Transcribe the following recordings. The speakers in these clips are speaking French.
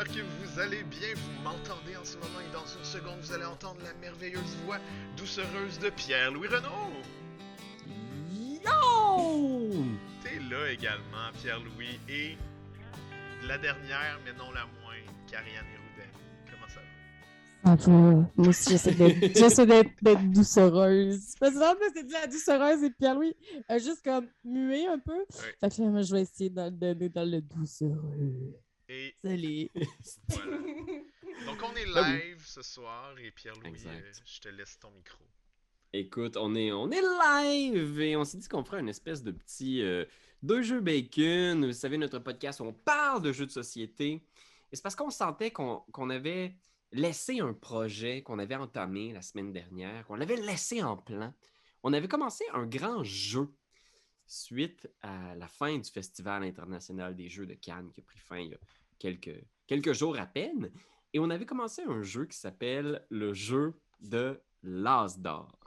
j'espère que vous allez bien. Vous m'entendez en ce moment et dans une seconde, vous allez entendre la merveilleuse voix doucereuse de Pierre-Louis Renaud. Yo! T'es là également, Pierre-Louis, et la dernière, mais non la moindre, Karianne Héroudin. Comment ça va? Ça va. Moi aussi, j'essaie d'être doucereuse. Parce que là, c'est de la doucereuse et Pierre-Louis a juste comme mué un peu. Oui. Fait que là, moi, je vais essayer de donner dans le doucereux. Et Salut. voilà. Donc on est Ah oui. live ce soir et Pierre-Louis, Exact. je te laisse ton micro. Écoute, on est live et on s'est dit qu'on ferait une espèce de petit deux jeux bacon. Vous savez, notre podcast, on parle de jeux de société. Et c'est parce qu'on sentait qu'on avait laissé un projet qu'on avait entamé la semaine dernière, qu'on l'avait laissé en plan. On avait commencé un grand jeu suite à la fin du Festival international des jeux de Cannes qui a pris fin il y a quelques jours à peine. Et on avait commencé un jeu qui s'appelle le jeu de l'As d'or.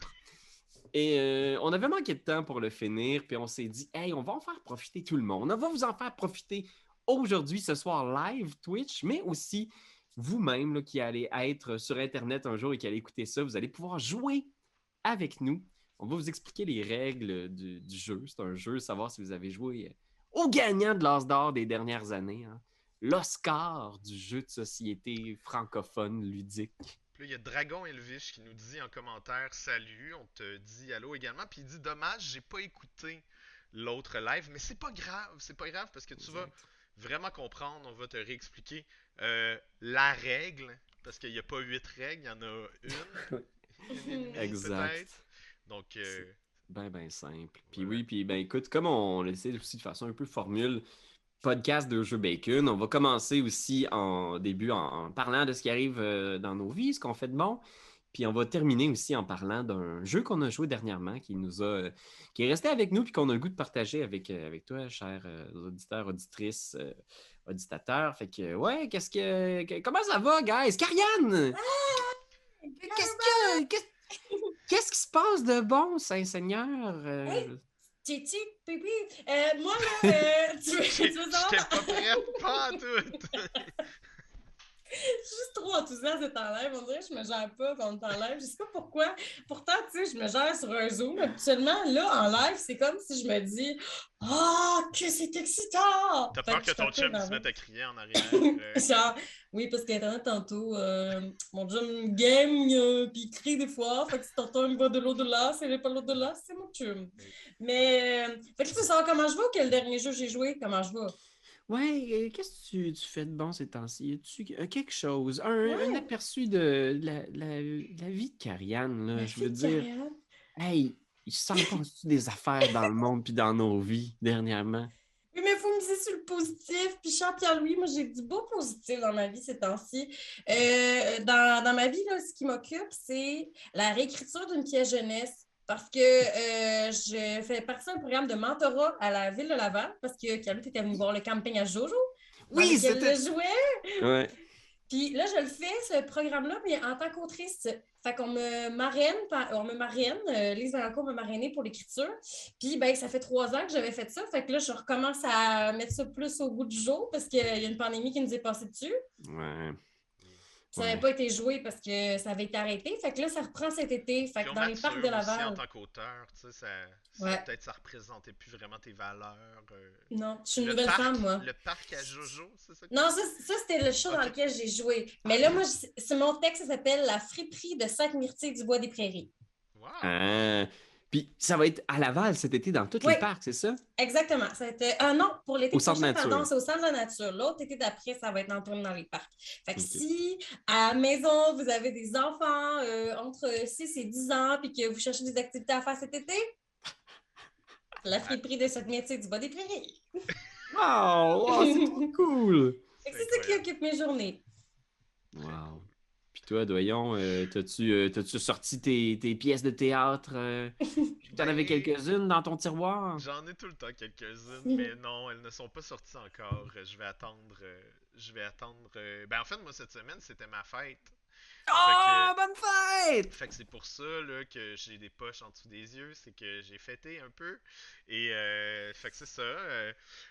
Et on avait manqué de temps pour le finir, puis on s'est dit, hey, on va en faire profiter tout le monde. On va vous en faire profiter aujourd'hui, ce soir, live, Twitch, mais aussi vous-même là, qui allez être sur Internet un jour et qui allez écouter ça, vous allez pouvoir jouer avec nous. On va vous expliquer les règles du jeu. C'est un jeu, savoir si vous avez joué au gagnant de l'As d'or des dernières années. Hein. L'Oscar du jeu de société francophone ludique. Puis là, il y a Dragon Elvish qui nous dit en commentaire salut, on te dit allô également, puis il dit dommage, j'ai pas écouté l'autre live, mais c'est pas grave parce que tu vas vraiment comprendre, on va te réexpliquer la règle, parce qu'il n'y a pas 8 règles, il y en a une. Une et demie, Exact. peut-être. Donc, Ben simple. Puis voilà. oui, puis ben écoute, comme on l'essaie aussi de façon un peu formule, podcast de jeux bacon, on va commencer aussi en début en parlant de ce qui arrive dans nos vies, ce qu'on fait de bon. Puis on va terminer aussi en parlant d'un jeu qu'on a joué dernièrement, qui est resté avec nous puis qu'on a le goût de partager avec toi, chers auditeurs, auditrices, auditateurs. Fait que ouais, comment ça va, guys? Karianne! Qu'est-ce qui se passe de bon, Saint-Seigneur? Hey! Titi, pipi, moi là, tu veux J'étais savoir? pas prête, pas en tout. Je suis juste trop enthousiaste d'être en live. On dirait que je me gère pas quand on est en live. Je sais pas pourquoi. Pourtant, tu sais, je me gère sur un Zoom. Habituellement, là, en live, c'est comme si je me dis « Ah, que c'est excitant! » T'as Fait peur que je suis ton un peu chum se énervée. mette à crier en arrière. Genre, oui, parce qu'Internet, tantôt, mon chum game, puis il crie des fois. Fait que si t'entends une voix de l'au-delà, c'est pas l'au-delà, c'est mon chum. Mais, fait que tu veux savoir comment je vais ou quel dernier jeu j'ai joué? Comment je vais? Ouais, qu'est-ce que tu fais de bon ces temps-ci? As-tu quelque chose, un Ouais, aperçu de la vie de Karianne, là, ma je veux fille de dire, carrière. hey, il s'en passe des affaires dans le monde puis dans nos vies dernièrement? Oui, mais il faut miser sur le positif. Puis, Jean-Pierre-Louis, moi, j'ai du beau positif dans ma vie ces temps-ci. Dans ma vie, là, ce qui m'occupe, c'est la réécriture d'une pièce jeunesse. Parce que je fais partie d'un programme de mentorat à la ville de Laval, parce que Carlo était venu voir le camping à Jojo, dans Oui, lequel c'était... je jouais. Ouais. Puis là, je le fais, ce programme-là, mais en tant qu'autrice. Fait qu'on me marraine, Lise Valancourt m'a marrainée pour l'écriture. Puis, ben, ça fait 3 ans que j'avais fait ça. Fait que là, je recommence à mettre ça plus au goût du jour parce qu'il y a une pandémie qui nous est passée dessus. Ouais. Ça n'avait pas été joué parce que ça avait été arrêté. Fait que là, ça reprend cet été. Fait Puis que on dans les parcs de mature aussi en Laval. tant qu'auteur, tu sais, Ouais. peut-être ça représentait plus vraiment tes valeurs. Non, je suis une Le nouvelle parc, femme, moi. le parc à Jojo, c'est ça? Non, ça c'était le show dans Ok. lequel j'ai joué. Mais là, moi, c'est mon texte, ça s'appelle La friperie de Sainte-Myrtille du Bois des Prairies. Wow! Ah. Puis ça va être à Laval cet été dans tous Oui. les parcs, c'est ça? Exactement. Ça a été... non, pour l'été Au Centre prochain, Nature. pardon, c'est au Centre de la Nature. L'autre été d'après, ça va être en tournée dans les parcs. Fait que Ok. si, à la maison, vous avez des enfants entre 6 et 10 ans puis que vous cherchez des activités à faire cet été, la friperie de Sainte-Myrtille du Bois des Prairies. Wow, c'est trop cool! Fait que c'est ça qui occupe mes journées. Wow. Puis toi, Doyon, t'as-tu sorti tes pièces de théâtre? T'en avais quelques-unes dans ton tiroir? J'en ai tout le temps quelques-unes, mais non, elles ne sont pas sorties encore. Je vais attendre. Ben en fait, moi cette semaine, c'était ma fête. Oh, bonne fête! Fait que c'est pour ça là, que j'ai des poches en dessous des yeux, c'est que j'ai fêté un peu. Et fait que c'est ça.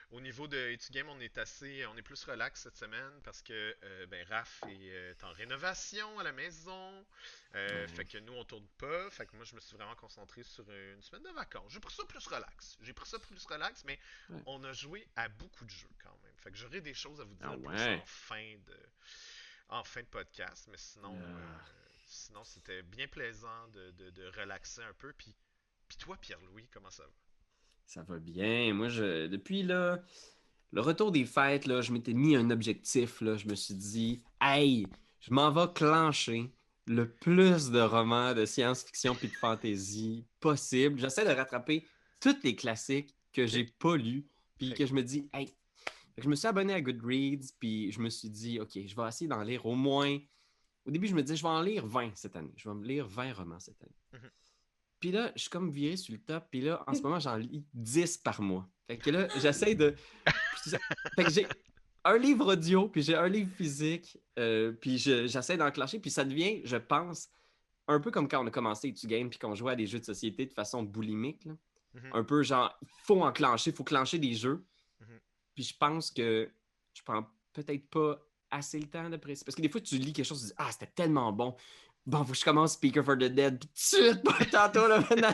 Au niveau de Etu Game, on est plus relax cette semaine parce que ben Raph est en rénovation à la maison. Fait que nous on tourne pas. Fait que moi je me suis vraiment concentré sur une semaine de vacances. J'ai pris ça plus relax. Mais Ouais. on a joué à beaucoup de jeux quand même. Fait que j'aurai des choses à vous dire Ah plus ouais. en fin de podcast. Mais sinon, Ah. sinon c'était bien plaisant de relaxer un peu. Puis toi, Pierre-Louis, comment ça va? Ça va bien. Moi, depuis là, le retour des fêtes, là, je m'étais mis un objectif. Là, je me suis dit, hey, je m'en vais clencher le plus de romans de science-fiction puis de fantasy possible. J'essaie de rattraper tous les classiques que j'ai Ok. pas lus, puis Très que cool. je me dis, hey, fait que je me suis abonné à Goodreads, puis je me suis dit, OK, je vais essayer d'en lire au moins. Au début, je me disais, je vais en lire 20 cette année. Je vais me lire 20 romans cette année. Mhm. Puis là, je suis comme viré sur le top. Puis là, en ce moment, j'en lis 10 par mois. Fait que là, j'essaie de. Fait que j'ai un livre audio, puis j'ai un livre physique, puis j'essaie d'enclencher. Puis ça devient, je pense, un peu comme quand on a commencé Etu Game, puis qu'on jouait à des jeux de société de façon boulimique. Là. Mhm. Un peu genre, il faut enclencher, il faut clencher des jeux. Mhm. Puis je pense que je prends peut-être pas assez le temps d'apprécier. Parce que des fois, tu lis quelque chose, tu dis, ah, c'était tellement bon. Bon, faut que je commence Speaker for the Dead. Puis tout de suite, pas tantôt, là, maintenant.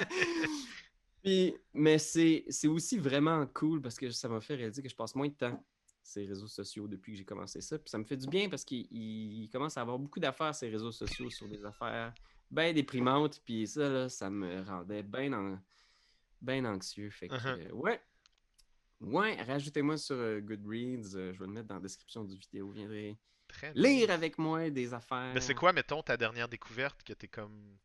Puis, mais c'est aussi vraiment cool parce que ça m'a fait réaliser que je passe moins de temps sur les réseaux sociaux depuis que j'ai commencé ça. Puis ça me fait du bien parce qu'il commence à avoir beaucoup d'affaires ces réseaux sociaux sur des affaires bien déprimantes. Puis ça, là, ça me rendait bien anxieux. Fait que, Mhm. ouais. Ouais, rajoutez-moi sur Goodreads. Je vais le mettre dans la description du vidéo. Vous viendrez Très lire nice. avec moi des Mais c'est affaires. quoi, mettons, ta dernière découverte que t'es comme.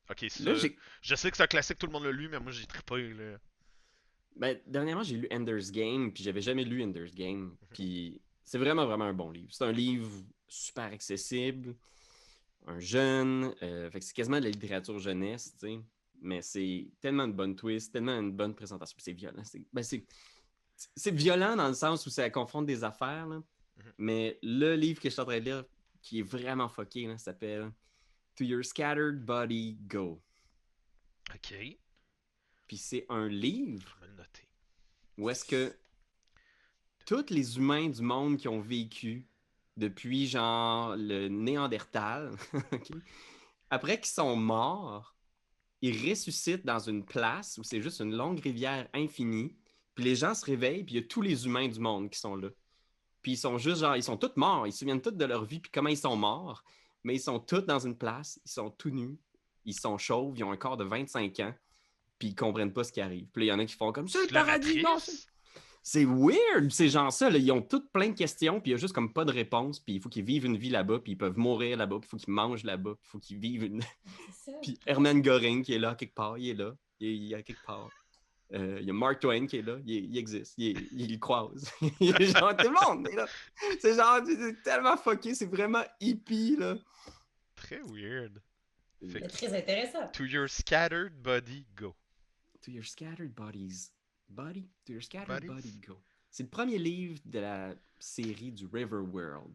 Ok, ça. Là, j'ai. Je sais que c'est un classique, tout le monde l'a lu, mais moi j'ai trippé, là. Ben, dernièrement, j'ai lu Ender's Game, puis j'avais jamais lu Ender's Game. Puis c'est vraiment, vraiment un bon livre. C'est un livre super accessible, un jeune. Fait que c'est quasiment de la littérature jeunesse, tu sais. Mais c'est tellement une bonne twist, tellement une bonne présentation. Puis c'est violent. C'est violent dans le sens où ça confronte des affaires, là. Mhm. Mais le livre que je suis en train de lire, qui est vraiment fucké, là, s'appelle To Your Scattered Body Go. Ok, je Puis c'est un livre vais me le noter. où est-ce que tous les humains du monde qui ont vécu depuis genre le Néandertal, ok, après qu'ils sont morts, ils ressuscitent dans une place où c'est juste une longue rivière infinie. Puis les gens se réveillent, puis il y a tous les humains du monde qui sont là. Puis ils sont juste genre, ils sont tous morts, ils se souviennent tous de leur vie, puis comment ils sont morts. Mais ils sont tous dans une place, ils sont tout nus, ils sont chauves, ils ont un corps de 25 ans, puis ils comprennent pas ce qui arrive. Puis là, il y en a qui font comme c'est C'est le de la paradis, non, matrice? c'est weird, ces gens-là. Là, ils ont toutes plein de questions, puis il y a juste comme pas de réponse, puis il faut qu'ils vivent une vie là-bas, puis ils peuvent mourir là-bas, puis il faut qu'ils mangent là-bas, puis il faut qu'ils vivent une. C'est ça. Puis Herman Göring qui est là quelque part, il est là, il est à quelque part. Il y a Mark Twain qui est là, il existe, il croise. Il est genre, tout le monde est là. C'est genre, c'est tellement fucké, c'est vraiment hippie, là. Très weird. Fait Mais que, très intéressant. to your scattered body, go. To your scattered bodies. To your scattered Bodies? body go. C'est le premier livre de la série du River World.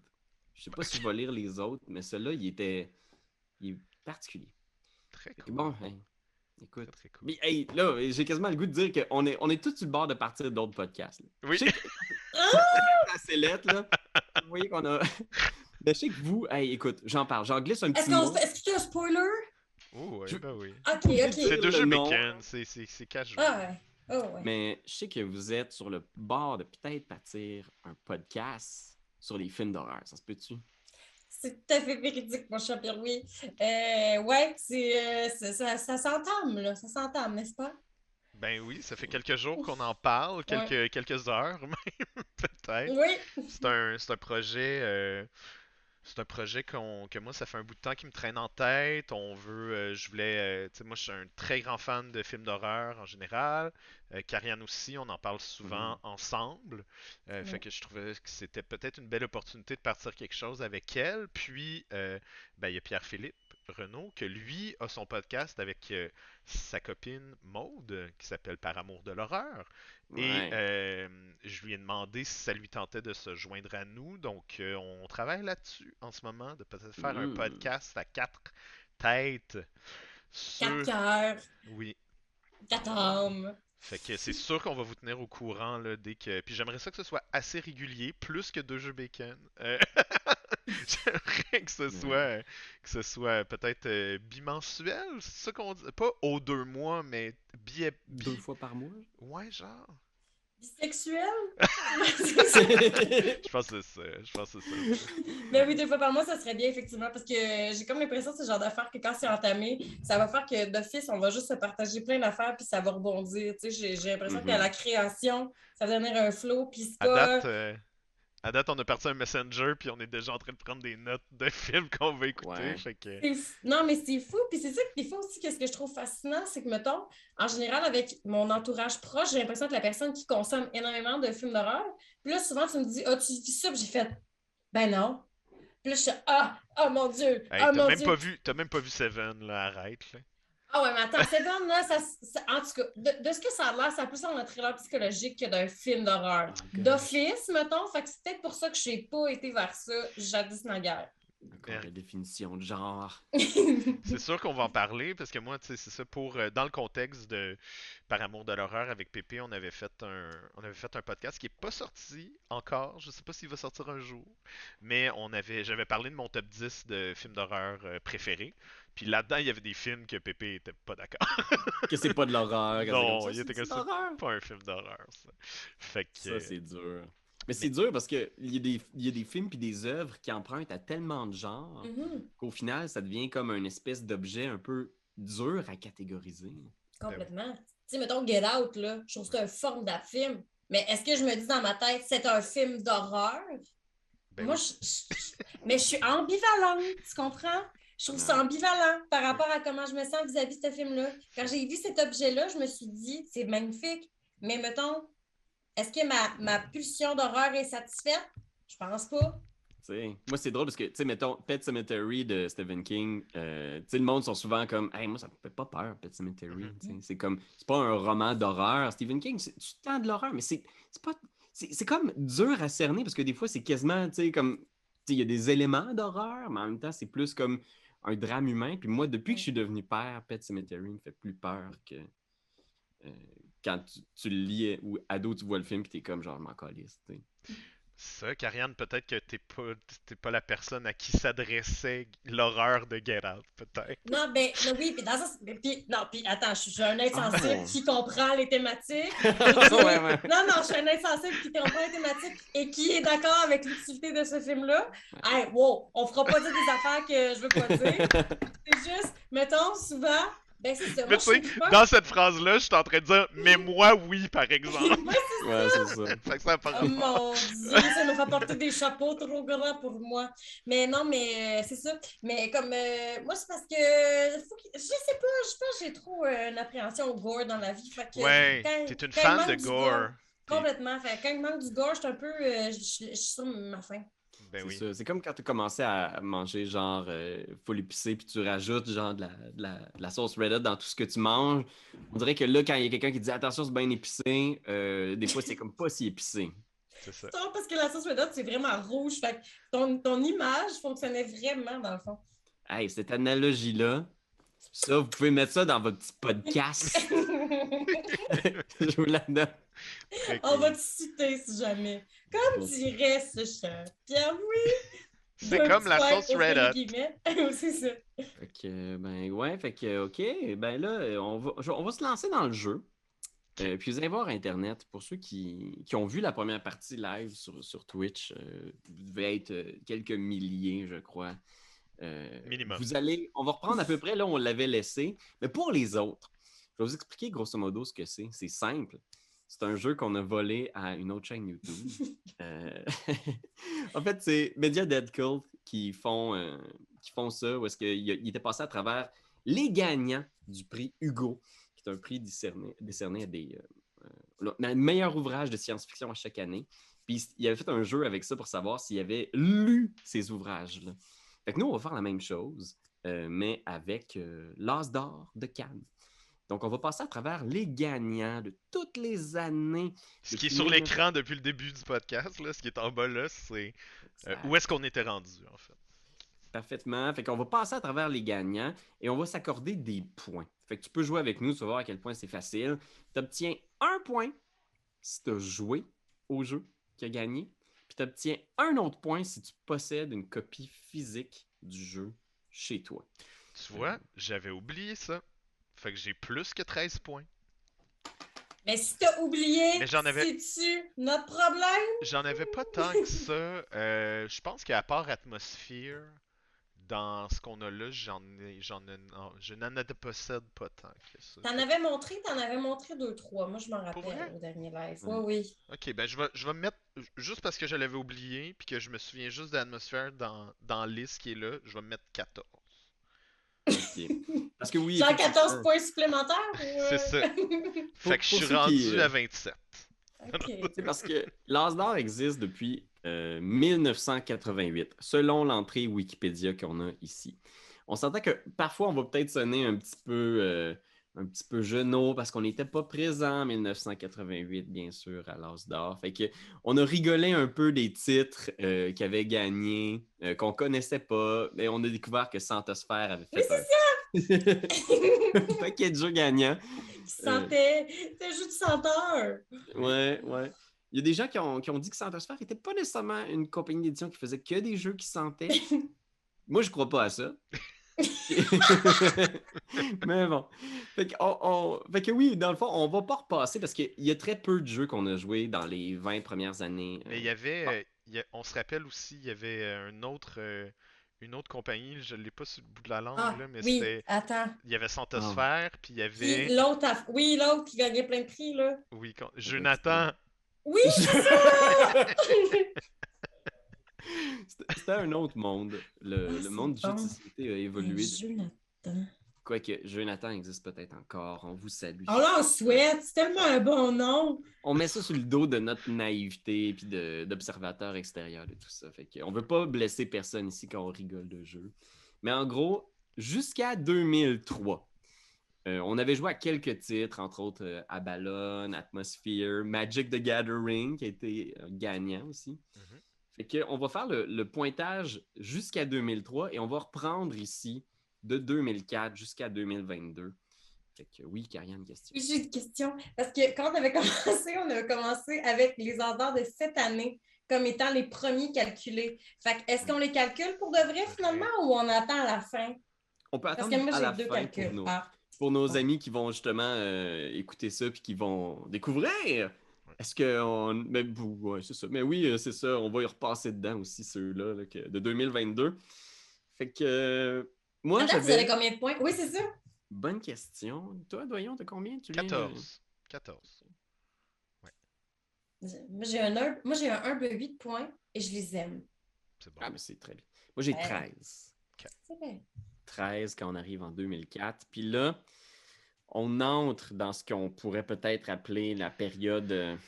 Je sais pas si je vais lire les autres, mais celui-là, il est particulier. Très Fait que cool. bon, hey, écoute. Très, très cool. Mais hey, là, j'ai quasiment le goût de dire qu'on est tous sur le bord de partir d'autres podcasts. Là. Oui. Je sais que c'est lettre, là. Vous voyez qu'on a. Mais je sais que vous, hey, écoute, j'en parle. J'en glisse un petit mot. Est-ce qu'il y a un spoiler? Oh, ouais, Je- ben oui. Ok, Obligé de ok. dire C'est deux le jeux nom. bacon, c'est 4 jeux. Ah ouais. Oh ouais. Mais je sais que vous êtes sur le bord de peut-être partir un podcast sur les films d'horreur. Ça se peut-tu? C'est tout à fait véridique, mon cher Pierre-Louis. Ouais, ça s'entame, là. Ça s'entame, n'est-ce pas? Ben oui, ça fait quelques jours qu'on en parle, Ouais. quelques heures même, peut-être. Oui. C'est un projet, c'est un projet que moi, ça fait un bout de temps qui me traîne en tête. Je voulais, tu sais, moi, je suis un très grand fan de films d'horreur en général. Karianne aussi, on en parle souvent ensemble. Fait Ouais. que je trouvais que c'était peut-être une belle opportunité de partir quelque chose avec elle. Puis, ben, il y a Pierre-Philippe Renaud, que lui a son podcast avec sa copine Maude, qui s'appelle Par amour de l'horreur. Et Ouais. je lui ai demandé si ça lui tentait de se joindre à nous. Donc, on travaille là-dessus en ce moment, de peut-être faire un Mm. podcast à quatre têtes 4 sur... cœurs, Oui. 4 âmes. Fait que c'est sûr qu'on va vous tenir au courant là, dès que. Puis j'aimerais ça que ce soit assez régulier, plus que deux jeux bacon. J'aimerais que ce soit peut-être bimensuel, c'est ça qu'on dit. Pas aux 2 mois, mais 2 fois par mois? Ouais, genre. Bisexuel? Je pense que c'est ça. Je pense que c'est ça. Mais oui, 2 fois par mois, ça serait bien, effectivement, parce que j'ai comme l'impression que c'est le genre d'affaires que quand c'est entamé, ça va faire que d'office, on va juste se partager plein d'affaires, puis ça va rebondir. Tu sais, j'ai l'impression qu'à la création, ça va devenir un flow, puis c'est À pas... date, à date, on a parti un Messenger, puis on est déjà en train de prendre des notes de films qu'on va écouter. Ouais. Fait que. Non, mais c'est fou. Puis c'est ça que des fois aussi, qu'est-ce que je trouve fascinant, c'est que, mettons, en général, avec mon entourage proche, j'ai l'impression que la personne qui consomme énormément de films d'horreur, puis là, souvent, tu me dis, ah, tu vis ça? Puis j'ai fait, ben non. Puis là, je suis, ah, mon Dieu, Hey, ah, mon Dieu. t'as même pas vu Seven, là, arrête, là. Ah ouais, mais attends, Seven, là, en tout cas, de ce que ça a l'air, ça a plus un thriller psychologique que d'un film d'horreur. Oh, God. D'office, mettons, fait que c'est peut-être pour ça que je n'ai pas été vers ça jadis naguère. Encore la définition de genre. C'est sûr qu'on va en parler parce que moi, tu sais, c'est ça pour dans le contexte de Par amour de l'horreur avec Pépé, on avait fait un podcast qui est pas sorti encore. Je sais pas s'il va sortir un jour, mais j'avais parlé de mon top 10 de films d'horreur préférés. Puis là-dedans, il y avait des films que Pépé était pas d'accord. Que c'est pas de l'horreur. que c'est Non, comme il ça, était c'est comme de ça, l'horreur. c'est pas un film d'horreur, ça. Fait que Ça, c'est dur. Mais c'est dur parce qu'il y a des films puis des œuvres qui empruntent à tellement de genres Mhm. qu'au final, ça devient comme une espèce d'objet un peu dur à catégoriser. Complètement. Tu sais, mettons Get Out, là, je trouve que c'est un formidable film. Mais est-ce que je me dis dans ma tête, c'est un film d'horreur? ben Moi, oui. mais je suis ambivalente, tu comprends? Je trouve ça Ouais. ambivalent par rapport à comment je me sens vis-à-vis de ce film-là. Quand j'ai vu cet objet-là, je me suis dit, c'est magnifique. Mais mettons, est-ce que ma pulsion d'horreur est satisfaite? Je pense pas. T'sais, moi, c'est drôle parce que, tu sais, mettons, Pet Sematary de Stephen King, tu sais, le monde sont souvent comme, hey, moi, ça me fait pas peur, Pet Sematary. Mhm. C'est comme, c'est pas un roman d'horreur. Stephen King, c'est du temps de l'horreur, mais c'est pas. C'est comme dur à cerner parce que des fois, c'est quasiment, tu sais, comme, tu sais, il y a des éléments d'horreur, mais en même temps, c'est plus comme un drame humain. Puis moi, depuis que je suis devenu père, Pet Sematary me fait plus peur que euh, quand tu le lis ou ado, tu vois le film, puis t'es comme, genre, je m'en calisse, tu sais. Ça, Karianne, peut-être que t'es pas la personne à qui s'adressait l'horreur de Get Out, peut-être. Non, ben, non, oui, puis dans ça, non, puis attends, je suis un être sensible Oh. qui comprend les thématiques. Ouais, ouais. Non, je suis un être sensible qui comprend les thématiques et qui est d'accord avec l'utilité de ce film-là. Hey, wow, on fera pas dire des affaires que je veux pas dire. C'est juste, mettons, souvent, ben c'est ça. Mais Moi, tu sais, je suis pas... dans cette phrase-là, je suis en train de dire, mais moi, oui, par exemple. Moi, c'est Ouais, c'est ça. Fait que ça a pas Oh rapport. mon Dieu, ça me fait porter des chapeaux trop grands pour moi. Mais non, mais c'est ça. Mais comme moi, c'est parce que je sais pas, je pense que j'ai trop une appréhension au gore dans la vie. Fait que Ouais, quand, t'es une quand il fan manque de du gore. Puis- complètement. Fait que quand il manque du gore, je suis un peu. Je suis sur ma faim. Ben C'est oui. ça. C'est comme quand tu as commencé à manger genre full épicé puis tu rajoutes genre de la sauce Red Hot dans tout ce que tu manges. On dirait que là, quand il y a quelqu'un qui dit attention, c'est bien épicé, des fois c'est comme pas si épicé. C'est ça. C'est parce que la sauce Red Hot, c'est vraiment rouge. Fait que ton image fonctionnait vraiment dans le fond. Hey, cette analogie-là, ça, vous pouvez mettre ça dans votre petit podcast. Je vous la donne. Très On va cool. te citer si jamais. Comme dirait ce cher Pierre-Louis. C'est comme la sauce Red Hot. Hot. C'est ça. Fait que, ben ouais, fait que, ok, ben là, on va se lancer dans le jeu. Puis vous allez voir Internet, pour ceux qui ont vu la première partie live sur Twitch, vous devez être quelques milliers, je crois. Minimum. On va reprendre à peu près là où on l'avait laissé. Mais pour les autres, je vais vous expliquer grosso modo ce que c'est. C'est simple. C'est un jeu qu'on a volé à une autre chaîne YouTube. En fait, c'est Media Dead Cult qui font ça, où est-ce qu'il était passé à travers les gagnants du prix Hugo, qui est un prix décerné à des le meilleur ouvrage de science-fiction à chaque année. Puis il avait fait un jeu avec ça pour savoir s'il avait lu ces ouvrages-là. Fait que nous, on va faire la même chose. mais avec l'As d'or de Cannes. Donc, on va passer à travers les gagnants de toutes les années. Ce qui est depuis sur 1900. l'écran depuis le début du podcast, là, ce qui est en bas là, c'est Exact. où est-ce qu'on était rendu, en fait. Parfaitement. Fait qu'on va passer à travers les gagnants et on va s'accorder des points. Fait que tu peux jouer avec nous, tu vas voir à quel point c'est facile. Tu obtiens 1 point si tu as joué au jeu qui a gagné, puis tu obtiens un autre point si tu possèdes une copie physique du jeu chez toi. Tu vois, j'avais oublié ça. Fait que j'ai plus que 13 points. Mais si t'as oublié, Mais j'en avais- c'est-tu notre problème? J'en avais pas tant que ça. Je pense qu'à part Atmosphere, dans ce qu'on a là, je n'en possède pas tant que ça. T'en avais montré 2-3. Moi, je m'en Pour rappelle vrai? au dernier live. Ouais. Oui. Ok, ben je vais me mettre, juste parce que je l'avais oublié, puis que je me souviens juste de l'atmosphère dans la liste qui est là, je vais me mettre 14. OK. Parce que oui, Genre effectivement, 14 points supplémentaires? C'est ça. Fait que je pour suis ceux rendu qui, à 27. Ok. c'est parce que l'As d'or existe depuis 1988, selon l'entrée Wikipédia qu'on a ici. On s'entend que parfois, on va peut-être sonner un petit peu jeunot parce qu'on n'était pas présent en 1988, bien sûr, à l'As d'or. Fait que on a rigolé un peu des titres qui avaient gagné, qu'on connaissait pas, mais on a découvert que Santosphère avait Oui, fait un paquet de jeux gagnants. Qui sentait. C'était juste du senteur. Ouais, ouais. Il y a des gens qui ont dit que Santosphère n'était pas nécessairement une compagnie d'édition qui faisait que des jeux qui sentaient. Moi, je crois pas à ça. Mais bon. Fait que oui, dans le fond, on va pas repasser parce qu'il y a très peu de jeux qu'on a joués dans les 20 premières années. Mais il y avait, Bon. on se rappelle aussi, il y avait une autre compagnie, je l'ai pas sur le bout de la langue, Ah, là, mais oui, c'était, attends. il y avait Santosphère, puis il y avait, Puis l'autre, oui, l'autre qui gagnait plein de prix, là. oui, Jonathan. Oui, c'est ça! C'était un autre monde. Le c'est monde du jeu de bon. société a évolué. Jonathan. Quoique, Jonathan existe peut-être encore. On vous salue. On l'en souhaite, c'est tellement un bon nom. On met ça sur le dos de notre naïveté puis d'observateur extérieur et tout ça. Fait que on veut pas blesser personne ici quand on rigole de jeu. Mais en gros, jusqu'à 2003, on avait joué à quelques titres, entre autres Abalone, Atmosphere, Magic the Gathering, qui a été gagnant aussi. Mhm. Fait que on va faire le pointage jusqu'à 2003 et on va reprendre ici de 2004 jusqu'à 2022. Fait que oui, Karianne, question. Oui, j'ai une question. Parce que quand on avait commencé avec les ordres de cette année comme étant les premiers calculés. Fait que est-ce qu'on les calcule pour de vrai finalement ou on attend à la fin? On peut Parce attendre que moi, à la j'ai deux fin calculs. pour nos amis qui vont justement écouter ça puis qui vont découvrir. Est-ce que mais ouais, c'est ça. Mais oui, c'est ça. On va y repasser dedans aussi, ceux-là là, de 2022. Fait que moi, Attends, vous j'avais... avez combien de points? Oui, c'est ça. Bonne question. Toi, Doyon, t'as combien? Tu viens 14. 14. Moi, j'ai un humble 8 points et je les aime. C'est bon. Ah, mais c'est très bien. Moi, j'ai Ouais. 13. C'est vrai. 13 quand on arrive en 2004. Puis là, on entre dans ce qu'on pourrait peut-être appeler la période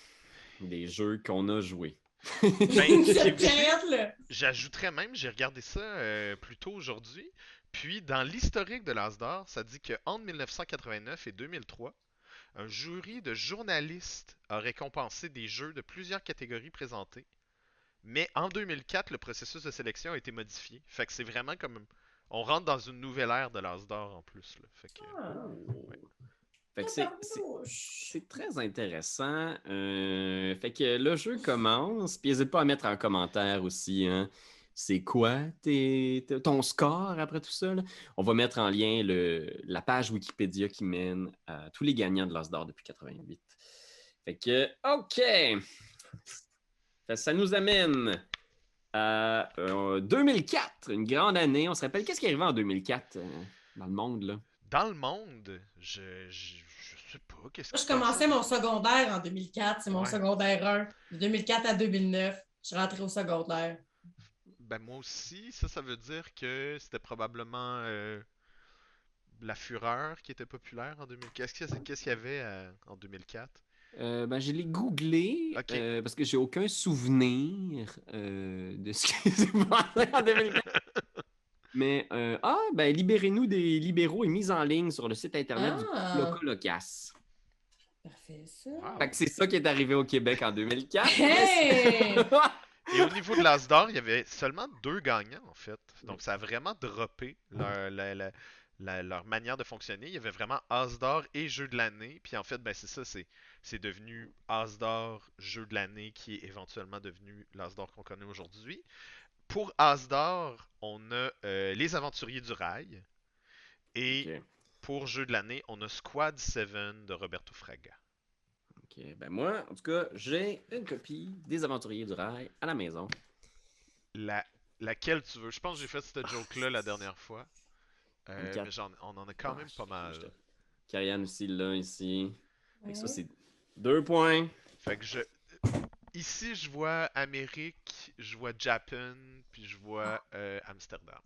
des jeux qu'on a joués. Ben, Cette période-là. j'ajouterais même, j'ai regardé ça plus tôt aujourd'hui, puis dans l'historique de l'As d'or, ça dit qu'entre 1989 et 2003, un jury de journalistes a récompensé des jeux de plusieurs catégories présentées, mais en 2004, le processus de sélection a été modifié. Fait que c'est vraiment comme... On rentre dans une nouvelle ère de l'As d'or en plus. Là. Fait que... Ah. Fait que Tabarnouche. c'est très intéressant. Fait que le jeu commence. Puis n'hésite pas à mettre en commentaire aussi, hein, c'est quoi ton score après tout ça, là? On va mettre en lien la page Wikipédia qui mène à tous les gagnants de l'As d'or depuis 88. Fait que, OK! Fait que ça nous amène à 2004, une grande année. On se rappelle, qu'est-ce qui est arrivé en 2004 dans le monde, là? Dans le monde, je sais pas, qu'est-ce Moi, qui je commençais passait? mon secondaire en 2004. C'est mon Ouais. secondaire 1. De 2004 à 2009, je suis rentrée au secondaire. Ben moi aussi, ça veut dire que c'était probablement la fureur qui était populaire en 2004. Qu'est-ce qu'il y avait en 2004? Ben, je l'ai googlé Ok. parce que j'ai aucun souvenir de ce qui s'est passé en 2004. Mais, ben, libérez-nous des libéraux est mise en ligne sur le site internet du Loco Locas. Parfait, ça. Wow. Fait que c'est ça qui est arrivé au Québec en 2004. Hey! Et au niveau de l'As d'or, il y avait seulement 2 gagnants, en fait. Donc, ça a vraiment droppé leur manière de fonctionner. Il y avait vraiment As d'or et Jeu de l'année. Puis en fait, ben c'est ça, c'est devenu As d'or, Jeu de l'année, qui est éventuellement devenu l'As d'or qu'on connaît aujourd'hui. Pour As d'or, on a Les Aventuriers du Rail. Et Ok. pour Jeu de l'année, on a Squad 7 de Roberto Fraga. Ok, ben moi, en tout cas, j'ai une copie des Aventuriers du Rail à la maison. Laquelle tu veux? Je pense que j'ai fait cette joke-là la dernière fois. Quatre. Mais on en a quand même pas mal. Karianne aussi, là, ici. Fait que ça, Ouais. c'est 2 points. Fait que ici, je vois Amérique, je vois Japan, puis je vois Amsterdam.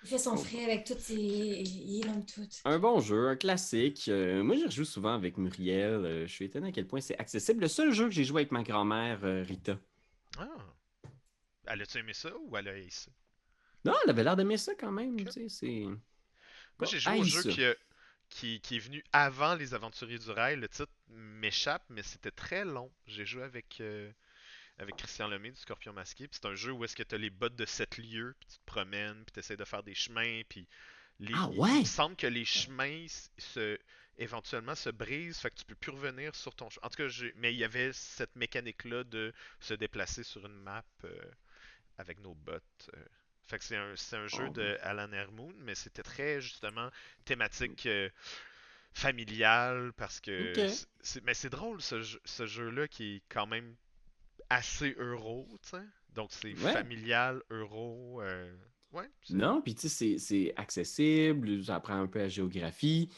Il fait son frais avec toutes ses. Il aime tout. Un bon jeu, un classique. Moi, je rejoue souvent avec Muriel. Je suis étonné à quel point c'est accessible. Le seul jeu que j'ai joué avec ma grand-mère, Rita. Ah! Elle a-tu aimé ça ou elle a aimé ça? Non, elle avait l'air d'aimer ça quand même. Ok. Tu sais, c'est. Moi, Bon, j'ai joué au haï jeu ça. qui est venu avant Les Aventuriers du Rail. Le titre m'échappe, mais c'était très long. J'ai joué avec Christian Lemay du Scorpion Masqué. Puis c'est un jeu où est-ce que tu as les bottes de 7 lieux, puis tu te promènes, puis tu essaies de faire des chemins, puis Ah il me ouais? semble que les chemins éventuellement se brisent, fait que tu peux plus revenir sur ton chemin. En tout cas, mais il y avait cette mécanique-là de se déplacer sur une map avec nos bottes. Fait que c'est un jeu Oh. de Alan Hermoon, mais c'était très justement thématique familiale parce que Ok. mais c'est drôle ce jeu-là qui est quand même assez euro, tu sais. Donc c'est Ouais. familial, euro. Ouais. Non, puis tu sais, c'est accessible, ça apprend un peu la géographie.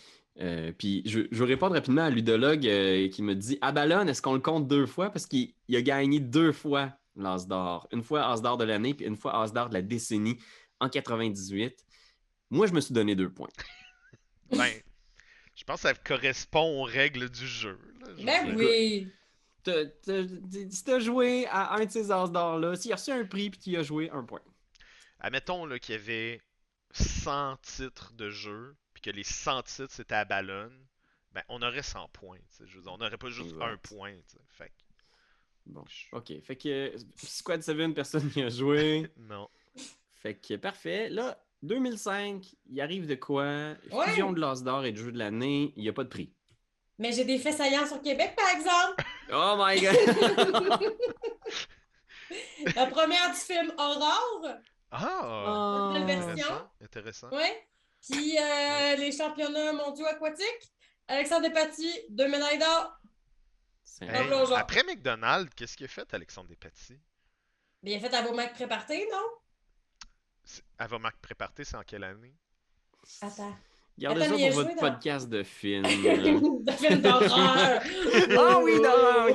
Puis je vais répondre rapidement à l'udologue qui me dit Abalone, est-ce qu'on le compte 2 fois? Parce qu'il a gagné 2 fois l'As d'or. Une fois As d'or de l'année, puis une fois As d'or de la décennie en 98. Moi, je me suis donné 2 points. Ben, je pense que ça correspond aux règles du jeu, là, je veux Ben dire. oui! Si t'as joué à un de ces As d'or-là, s'il a reçu un prix puis tu y as joué, 1 point. Admettons là, qu'il y avait 100 titres de jeu, puis que les 100 titres c'était à Ballon, ben on aurait 100 points. Tu sais. Je veux dire, on n'aurait pas juste Exact. un point. Tu sais. Fait que, Bon, ok. Fait que Squad 7, personne n'y a joué. non. Fait que parfait. Là, 2005, il arrive de quoi? Ouais. Fusion de l'As d'or et de jeu de l'année. Il n'y a pas de prix. Mais j'ai des faits saillants sur Québec, par exemple. Oh my god! La première du film Aurore. Ah! Nouvelle Oh. version. Intéressant. Ouais. Puis les championnats mondiaux aquatiques. Alexandre Despatie, 2 médailles d'or. C'est Hey, Bravo, Jean. après McDonald's, qu'est-ce qu'il a fait, Alexandre Despatie? Bien fait à vos mecs préparés, non? Avomac Préparté, c'est en quelle année? Attends. Gardez Attends, ça mais il a pour votre joué dans- podcast de film. De film d'horreur. Ah oui, d'horreur!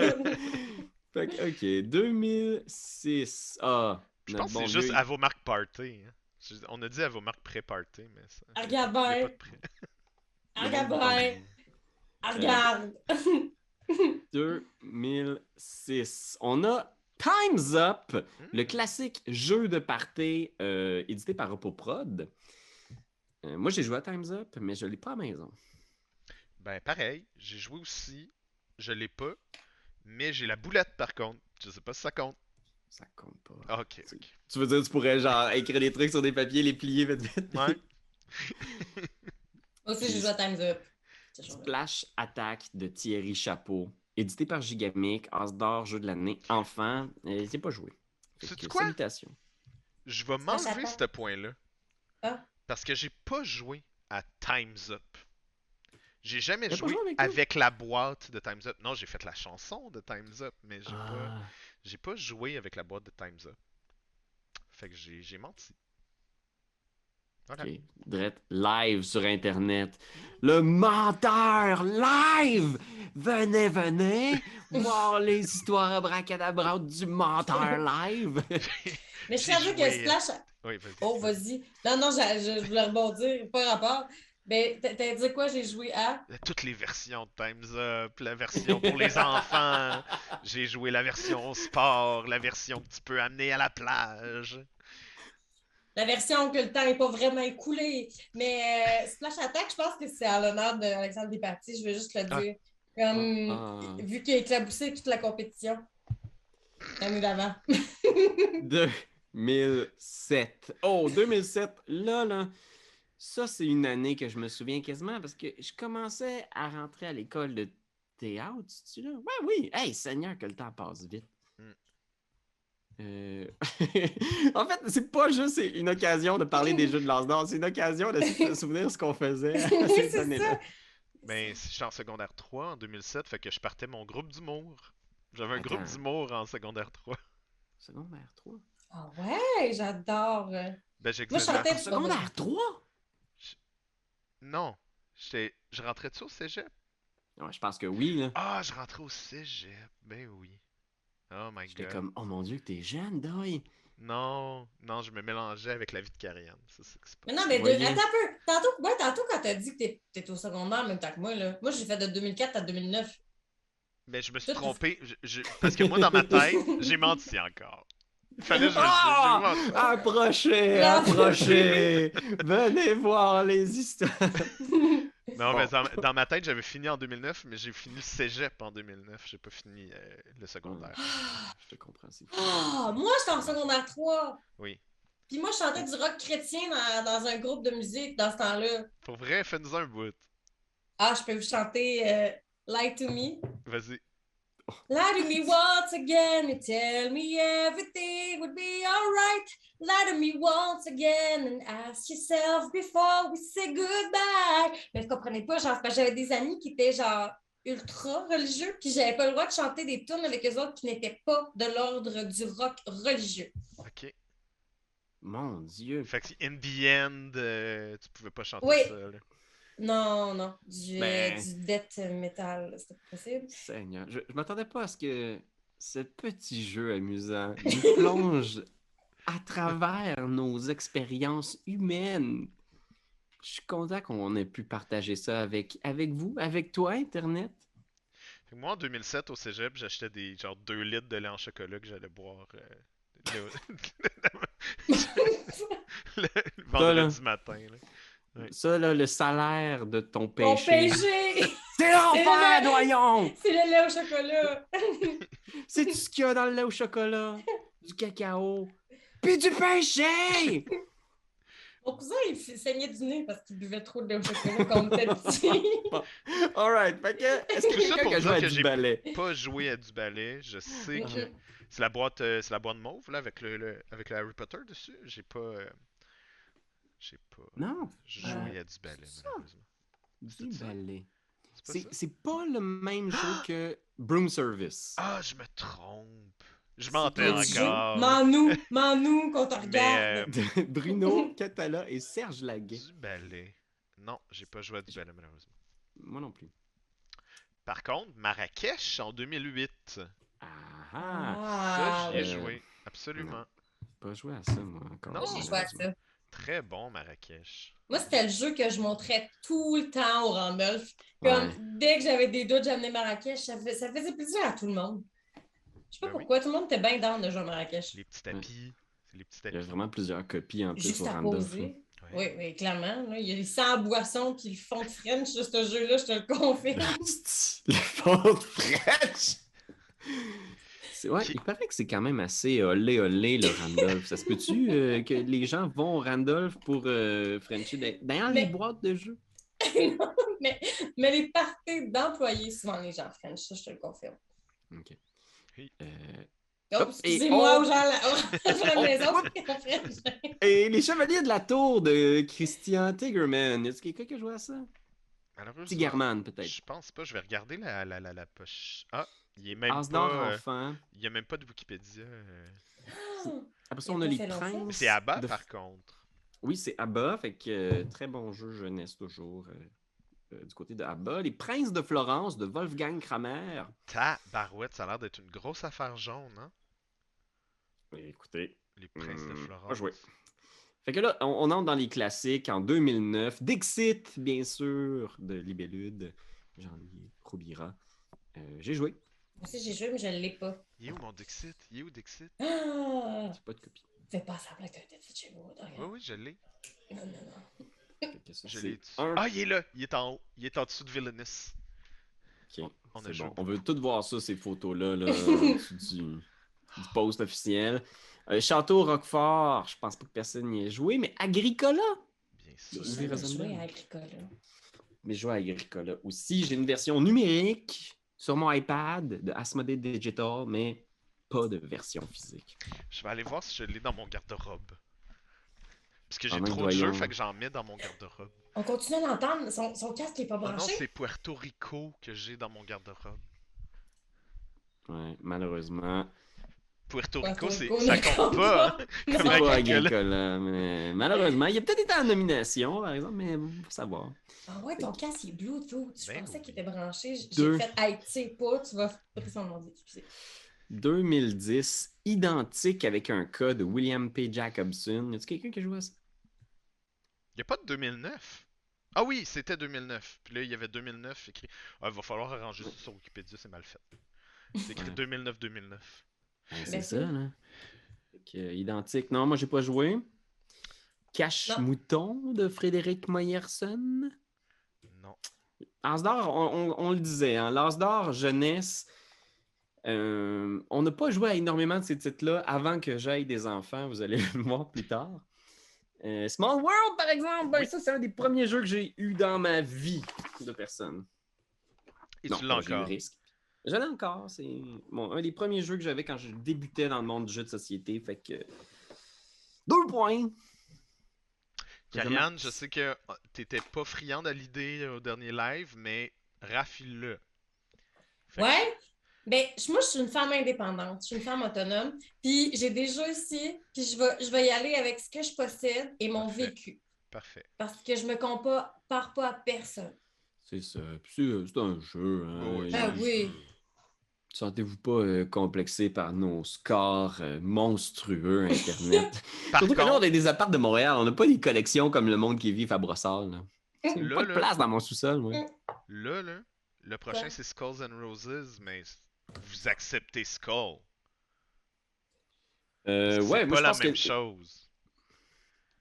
Fait que, ok, 2006. Ah, Je notre pense que bon c'est juste vieux- Avomark Party. Hein. On a dit Avomark Pré-Party, mais ça. Ah, il y a regarde pas- il y a bien. pas de pré. Regarde bien. Ah, regarde. 2006. On a Time's Up, le Hmm. classique jeu de party édité par Repoprod. Moi, j'ai joué à Time's Up, mais je ne l'ai pas à la maison. Ben, pareil, j'ai joué aussi. Je l'ai pas. Mais j'ai la boulette par contre. Je sais pas si ça compte. Ça compte pas. Ah, ok, ok. Tu veux dire, tu pourrais genre écrire des trucs sur des papiers, les plier vite vite. Ouais. Moi aussi, j'ai joué à Time's Up. Ce jour-là. Splash Attack de Thierry Chapeau, édité par Gigamic, As d'or, jeu de l'année, enfant. J'ai pas joué. Fait Sais-tu que, quoi? salutations. Je vais Ça m'enlever s'appelle- ce point-là. Ah. Parce que j'ai pas joué à Time's Up. J'ai jamais T'as pas joué joué avec nous? avec la boîte de Time's Up. Non, j'ai fait la chanson de Time's Up, mais Ah. j'ai pas joué avec la boîte de Time's Up. Fait que j'ai menti. Voilà. Ok, Drette, live sur Internet. Le menteur live! Venez voir les histoires abracadabrantes du menteur live. Mais je J'ai suis sûr que joué, Splash. Oui, vas-y. Oh, vas-y. Non, non, je voulais rebondir. Pas rapport. Ben, t'as dit quoi? J'ai joué à. Toutes les versions de Time's Up, la version pour les enfants. J'ai joué la version sport, la version que tu peux amener à la plage. la version que le temps n'est pas vraiment écoulé. Mais Splash Attack, je pense que c'est à l'honneur d'Alexandre Despatie, je veux juste le dire. Comme, vu qu'il a éclaboussé toute la compétition l'année d'avant. 2007. Oh, 2007. Là. Ça, c'est une année que je me souviens quasiment parce que je commençais à rentrer à l'école de théâtre, tu là? Ouais, oui. Hey, Seigneur, que le temps passe vite. En fait, c'est pas juste une occasion de parler des jeux de l'Asdor, c'est une occasion de se souvenir ce qu'on faisait Oui, cette année-là. Ben, si j'étais en secondaire 3 en 2007, fait que je partais mon groupe d'humour. J'avais un groupe Attends. d'humour en secondaire 3. Secondaire 3? Ah ouais, j'adore. Ben, Moi, je j'exagère. chantais En secondaire 3? Non. Je rentrais-tu au cégep? Ouais, je pense que oui, là. Ah, je rentrais au cégep. Ben oui. Oh my J'étais god. comme, oh mon Dieu, que t'es jeune, Doy. Non, je me mélangeais avec la vie de Karianne. C'est ça que c'est pas. Mais non, mais Voyez. attends un peu. Tantôt quand t'as dit que t'es au secondaire en même temps que moi, là. Moi, j'ai fait de 2004 à 2009. Mais je me suis Toi, trompé. Parce que moi, dans ma tête, j'ai menti encore. Il fallait que je le dise. Ah! J'ai menti. Approchez! Venez voir les histoires. Non, Bon. mais dans ma tête, j'avais fini en 2009, mais j'ai fini le cégep en 2009. J'ai pas fini le secondaire. Je te comprends, c'est fou. Ah, moi, j'étais en secondaire 3. Oui. Puis moi, je chantais du rock chrétien dans un groupe de musique dans ce temps-là. Pour vrai, fais-nous un bout. Ah, je peux vous chanter Lie to Me. Vas-y. Lie to me once again and tell me everything would be alright. Lie to me once again and ask yourself before we say goodbye. Mais vous comprenez pas, genre, parce que j'avais des amis qui étaient genre ultra religieux, puis j'avais pas le droit de chanter des tunes avec eux autres qui n'étaient pas de l'ordre du rock religieux. Ok. Mon Dieu. Fait que si in the end, tu pouvais pas chanter Oui. ça. Là. Non, du Ben. death metal, c'était pas possible. Seigneur, je m'attendais pas à ce que ce petit jeu amusant nous plonge à travers nos expériences humaines. Je suis content qu'on ait pu partager ça avec vous, avec toi, Internet. Fait que moi, en 2007, au cégep, j'achetais des genre 2 litres de lait en chocolat que j'allais boire le vendredi matin. Là. Ouais. Ça, là, le salaire de ton Mon péché. péché! C'est l'enfer, le- voyons! C'est le lait au chocolat! C'est tout ce qu'il y a dans le lait au chocolat, du cacao, puis du péché! Mon cousin, il saignait du nez parce qu'il buvait trop de lait au chocolat quand on était petit. Alright, fait que, est-ce Tout qu'il y ça a quelqu'un pour qui a joué dire à que du j'ai ballet? pas joué à du ballet. Je sais que c'est la boîte mauve là avec avec le Harry Potter dessus. J'ai pas Non, joué à du ballet malheureusement. du ça? ballet. C'est pas ça? C'est pas le même jeu que Broom Service. Ah, je me trompe. Je C'est mentais pas du jeu. encore. Mens-nous qu'on te Mais regarde. Bruno Catala et Serge Laguet. du ballet. Non, j'ai pas joué à du ballet malheureusement. Moi non plus. Par contre, Marrakech en 2008. Ah, Ça, j'y ai Euh, joué. Absolument. pas joué à ça, moi, encore. Non. Moi, j'ai joué à ça. Très bon Marrakech. Moi, c'était le jeu que je montrais tout le temps au Randolph. Comme Ouais. dès que j'avais des doutes, j'amenais Marrakech. Ça faisait plaisir à tout le monde. Je sais pas Ben oui. pourquoi, tout le monde était bien down de jouer à Marrakech. Les petits tapis. C'est les petits Il y a tapis. vraiment plusieurs copies en plus Juste au à Randolph. poser. Ouais. Oui, clairement. Là, il y a les 100 boissons puis le fond de French sur ce jeu-là, je te le confirme. Le fond de French! Ouais, Qui- il paraît que c'est quand même assez olé le Randolph. Ça se peut-tu que les gens vont au Randolph pour Frenchie dans les boîtes de jeux? Non, mais les parties d'employés, souvent les gens French, ça, je te le confirme. OK. Oui. Oh, Hop, excusez-moi et aux gens à la maison, c'est en French. Et les Chevaliers de la Tour de Christian Tigerman. Est-ce quelqu'un qui a joué à ça? Malheureusement, Tigerman, peut-être. je pense pas. Je vais regarder la poche. Ah, il est même Asdor pas. enfant. Il y a même pas de Wikipédia. Après ça, Il a on a pas les fait longtemps. princes. C'est Abba de- par contre. Oui, c'est Abba. Fait que très bon jeu jeunesse toujours du côté de Abba. Les princes de Florence de Wolfgang Kramer. Tabarouette, ça a l'air d'être une grosse affaire jaune, hein? Écoutez, Les princes de Florence. pas joué. Fait que là, on entre dans les classiques en 2009. Dixit, bien sûr, de Libellude. Jean-Louis Roubira. J'ai joué. Moi aussi, j'ai joué, mais je ne l'ai pas. Il est où mon Dixit? Il est où Dixit? Ah! J'ai pas de copie. Fais pas semblant que t'as fait chez vous. Oui, Regarde. oui, je l'ai. Non, non, non. Fait que ça, Je c'est l'ai. un. Ah, il est là. Il est en haut. Il est en dessous de Villainous. Ok, On a c'est joué bon. On beaucoup. veut tout voir ça, ces photos-là, là, en dessous du post officiel. Château Roquefort, je pense pas que personne n'y ait joué, mais Agricola! Bien J'ai sûr. Oui, jamais Rosenberg. joué à Agricola. Mais je joue à Agricola aussi. J'ai une version numérique sur mon iPad de Asmodee Digital, mais pas de version physique. Je vais aller voir si je l'ai dans mon garde-robe. Parce que j'ai Pendant que trop de jeux, doyon. fait que j'en mets dans mon garde-robe. On continue à l'entendre. Son casque n'est pas Oh non, branché. c'est Puerto Rico que j'ai dans mon garde-robe. Ouais, malheureusement. Puerto Puerto Rico, Rico ça ne compte compte pas, hein, pas. comme C'est pas Agricola. Agricola, mais malheureusement. Il a peut-être été en nomination, par exemple, mais faut savoir. Ah ouais, ton casque est Bluetooth. Je Ben pensais oui. qu'il était branché. J'ai Deux. fait, hey, tu sais pas, tu vas briser son ordi. Excusez. 2010, identique avec un cas de William P. Jacobson. Y a-t-il quelqu'un qui a joué à ça? Il a pas de 2009. Ah oui, c'était 2009. Puis là, il y avait 2009 écrit. Ah, il va falloir arranger ça sur Wikipédia, c'est mal fait. C'est écrit Ouais. 2009-2009. C'est Ben, ça, c'est- là. Fait que, identique. Non, moi, j'ai pas joué. Cache-mouton de Frédéric Moyerson. Non. L'As d'or, on le disait, hein, l'As d'or jeunesse, on n'a pas joué à énormément de ces titres-là avant que j'aille des enfants, vous allez le voir plus tard. Small World, par exemple, ben, Oui. ça, c'est un des premiers jeux que j'ai eu dans ma vie de personne. Et Non, tu l'as j'ai eu encore. Risque. Je l'ai encore, c'est un des premiers jeux que j'avais quand je débutais dans le monde du jeu de société, fait que 2 points. Karianne, je sais que t'étais pas friande à l'idée au dernier live, mais raffile-le. Fait que- Ouais. Ben, moi, je suis une femme indépendante. Je suis une femme autonome. Puis j'ai des jeux ici. Puis je vais y aller avec ce que je possède et mon Parfait. vécu. Parfait. Parce que je me compare pas à personne. C'est ça. Puis c'est un jeu. Hein. Bon, ouais, Ah c'est oui. un jeu. Sentez-vous pas complexé par nos scores monstrueux Internet. Par Surtout que là, on contre, a des apparts de Montréal. On n'a pas des collections comme le monde qui vit à Brossard. Là. Là, Pas de là. place dans mon sous-sol, moi. là, le prochain Quoi? c'est Skulls and Roses, mais vous acceptez Skull. Parce que Ouais, c'est moi pas je la pense que même chose.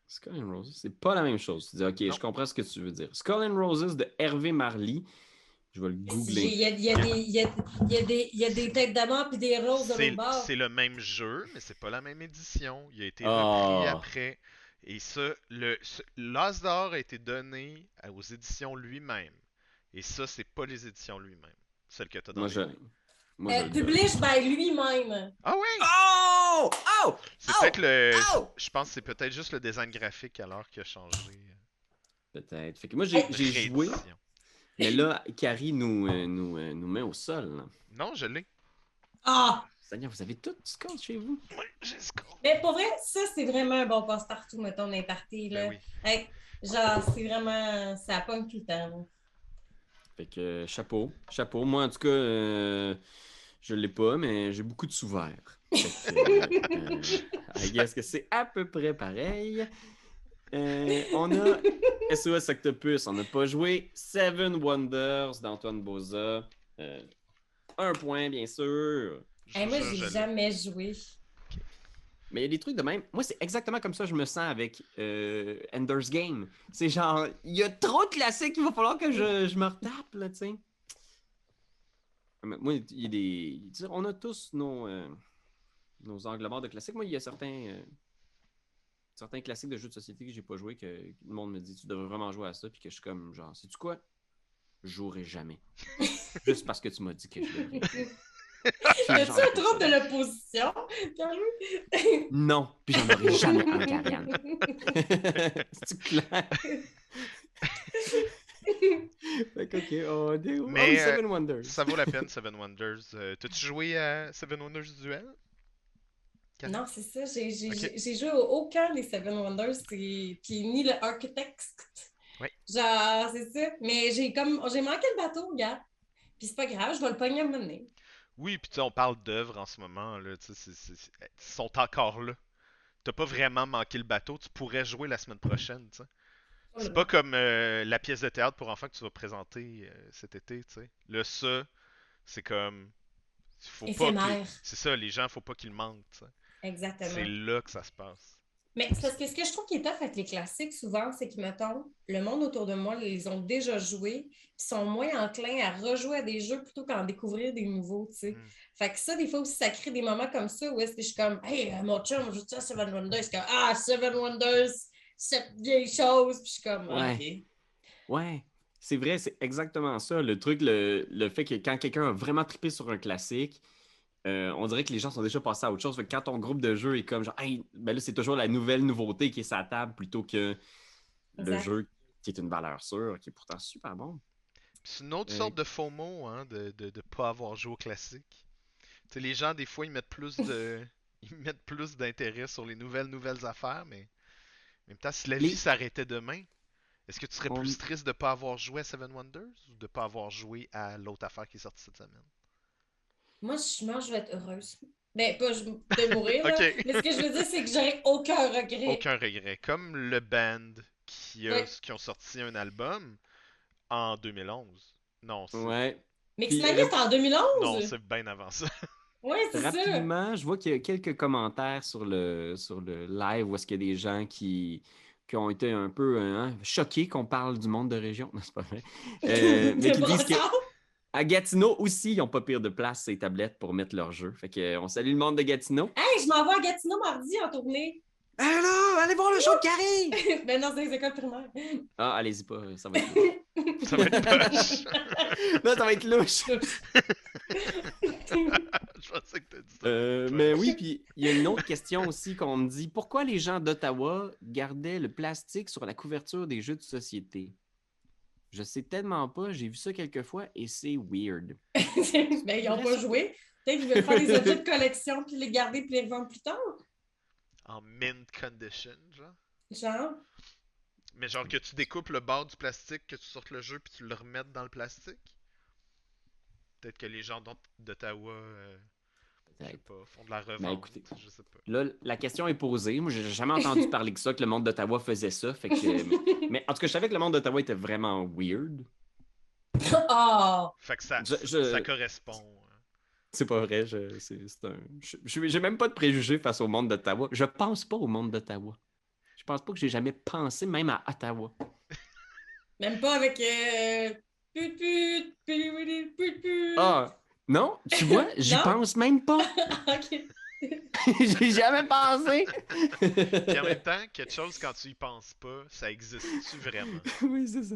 Skull and Roses, c'est pas la même chose. Tu dis, ok, Non. je comprends ce que tu veux dire. Skull and Roses de Hervé Marly. Je vais le Il googler. y a, il y a des, il y a, il y a des têtes d'amande puis des roses de l'autre bord. C'est le même jeu, mais c'est pas la même édition. Il a été Ah. repris après. Et ça, l'As d'or a été donné aux éditions lui-même. Et ça, c'est pas les éditions lui-même. Celles que t'as dans Moi, les je. mains. Moi, je le donne. Publish by lui-même. Ah oui! Oh! Oh! C'est Oh! peut-être le. Oh! Je pense que c'est peut-être juste le design graphique alors qui a changé. Peut-être. Fait que moi, j'ai joué. Réédition. Mais là, Carrie nous met au sol. Là. Non, je l'ai. Ah! Seigneur, vous avez tout du Skull chez vous? Oui, j'ai Skull. Mais pour vrai, ça, c'est vraiment un bon passe-partout, mettons, dans les parties. Là. Ben oui. Hey, genre, c'est vraiment. Ça pogne tout le temps. Là. Fait que chapeau. Chapeau. Moi, en tout cas, je l'ai pas, mais j'ai beaucoup de sous-verts. Fait que, I guess que c'est à peu près pareil. On a SOS Octopus, on n'a pas joué. Seven Wonders d'Antoine Boza. 1 point, bien sûr. Hey, moi, Je j'ai l'ai. jamais joué. Mais il y a des trucs de même. Moi, c'est exactement comme ça que je me sens avec Ender's Game. C'est genre, il y a trop de classiques qu'il va falloir que je me retape, là, tu sais. Moi, il y a des... tu sais, on a tous nos angles morts de classiques. Moi, il y a certains classiques de jeux de société que j'ai pas joué que le monde me dit, tu devrais vraiment jouer à ça, puis que je suis comme, genre, sais-tu quoi? Je jouerai jamais. Juste parce que tu m'as dit que je devrais. Y a-tu un trouble de l'opposition, Pierre-Louis? Non, puis j'en aurai jamais un, Karianne. C'est clair? Fait que, ok, on est où? Mais, Oui, Seven Wonders. Ça vaut la peine, Seven Wonders. T'as-tu joué à Seven Wonders Duel? Non, c'est ça. J'ai Ok. joué au aucun des Seven Wonders, puis ni le Architect. Oui. Genre, c'est ça. Mais j'ai manqué le bateau, gars. Puis c'est pas grave, je vais le pogner à un moment donné. Oui, puis tu sais, on parle d'œuvres en ce moment, là, tu sais, ils sont encore là. T'as pas vraiment manqué le bateau, tu pourrais jouer la semaine prochaine, tu sais. C'est pas comme la pièce de théâtre pour enfants que tu vas présenter cet été, tu sais. Là, ça, c'est comme... Faut pas Éphémère. c'est ça, les gens, faut pas qu'ils manquent, tu sais. Exactement. C'est là que ça se passe. Mais c'est parce que ce que je trouve qui est tough avec les classiques, souvent, c'est que, mettons, le monde autour de moi, ils ont déjà joué, puis sont moins enclins à rejouer à des jeux plutôt qu'à en découvrir des nouveaux, tu sais. Mm. Fait que ça, des fois aussi, ça crée des moments comme ça où est-ce que je suis comme, hey, mon chum, je joue à Seven Wonders. C'est comme, ah, Seven Wonders, cette vieille chose. Puis je suis comme, Ouais. OK. Ouais, c'est vrai, c'est exactement ça. Le truc, le fait que quand quelqu'un a vraiment trippé sur un classique, on dirait que les gens sont déjà passés à autre chose. Fait que quand ton groupe de jeu est comme genre, hey, ben là, c'est toujours la nouvelle nouveauté qui est sur la table plutôt que le Exact. jeu qui est une valeur sûre, qui est pourtant super bon. C'est une autre Euh, sorte de FOMO, hein, de pas avoir joué au classique. Tu sais, les gens, des fois, ils mettent plus de. Ils mettent plus d'intérêt sur les nouvelles affaires, mais en même temps, si la vie les... s'arrêtait demain, est-ce que tu serais on- plus triste de pas avoir joué à Seven Wonders ou de pas avoir joué à l'autre affaire qui est sortie cette semaine? Moi, je vais être heureuse. Ben, pas de mourir, là. Ok. Mais ce que je veux dire, c'est que j'aurais aucun regret. Aucun regret. Comme le band Ouais. qui ont sorti un album en 2011. Non, Ouais. Puis Mixmania, c'était en non, 2011. c'est bien avant ça. Ouais, c'est ça. rapidement, je vois qu'il y a quelques commentaires sur le live où est-ce qu'il y a des gens qui ont été un peu choqués qu'on parle du monde de région. Non, c'est pas vrai. Mais De qui disent que Brossard. à Gatineau aussi, ils n'ont pas pire de place ces tablettes pour mettre leurs jeux. Fait que, on salue le monde de Gatineau. Hey, je m'en vais à Gatineau mardi en tournée. Alors, allez voir le show de Carrie! Ben non, c'est les écoles primaires. Ah, allez-y pas, ça va être louche. Ça va être poche. Non, ça va être louche. Je pensais que t'as dit ça. Mais oui, puis il y a une autre question aussi qu'on me dit. Pourquoi les gens d'Ottawa gardaient le plastique sur la couverture des jeux de société? Je sais tellement pas, j'ai vu ça quelques fois et c'est weird. Ben, ils n'ont pas joué. Peut-être qu'ils veulent faire des objets de collection puis les garder puis les revendre plus tard. En mint condition, genre. Genre. Mais genre que tu découpes le bord du plastique, que tu sortes le jeu puis tu le remettes dans le plastique. Peut-être que les gens d'Ottawa, je sais Peut-être. pas, font de la Ben revente, écoutez, je sais pas. là, la question est posée. Moi, j'ai jamais entendu parler que ça, que le monde d'Ottawa faisait ça. Fait que, mais en tout cas, je savais que le monde d'Ottawa était vraiment weird. Oh! Fait que ça, Je- ça correspond. Hein. C'est pas vrai. J'ai même pas de préjugés face au monde d'Ottawa. Je pense pas au monde d'Ottawa. Je pense pas que j'ai jamais pensé même à Ottawa. Même pas avec. Put, put, put, put, put. Ah, non, tu vois, j'y Non? pense même pas. OK. J'ai jamais pensé. Puis en même temps, quelque chose quand tu y penses pas, ça existe-tu vraiment? Oui, c'est ça.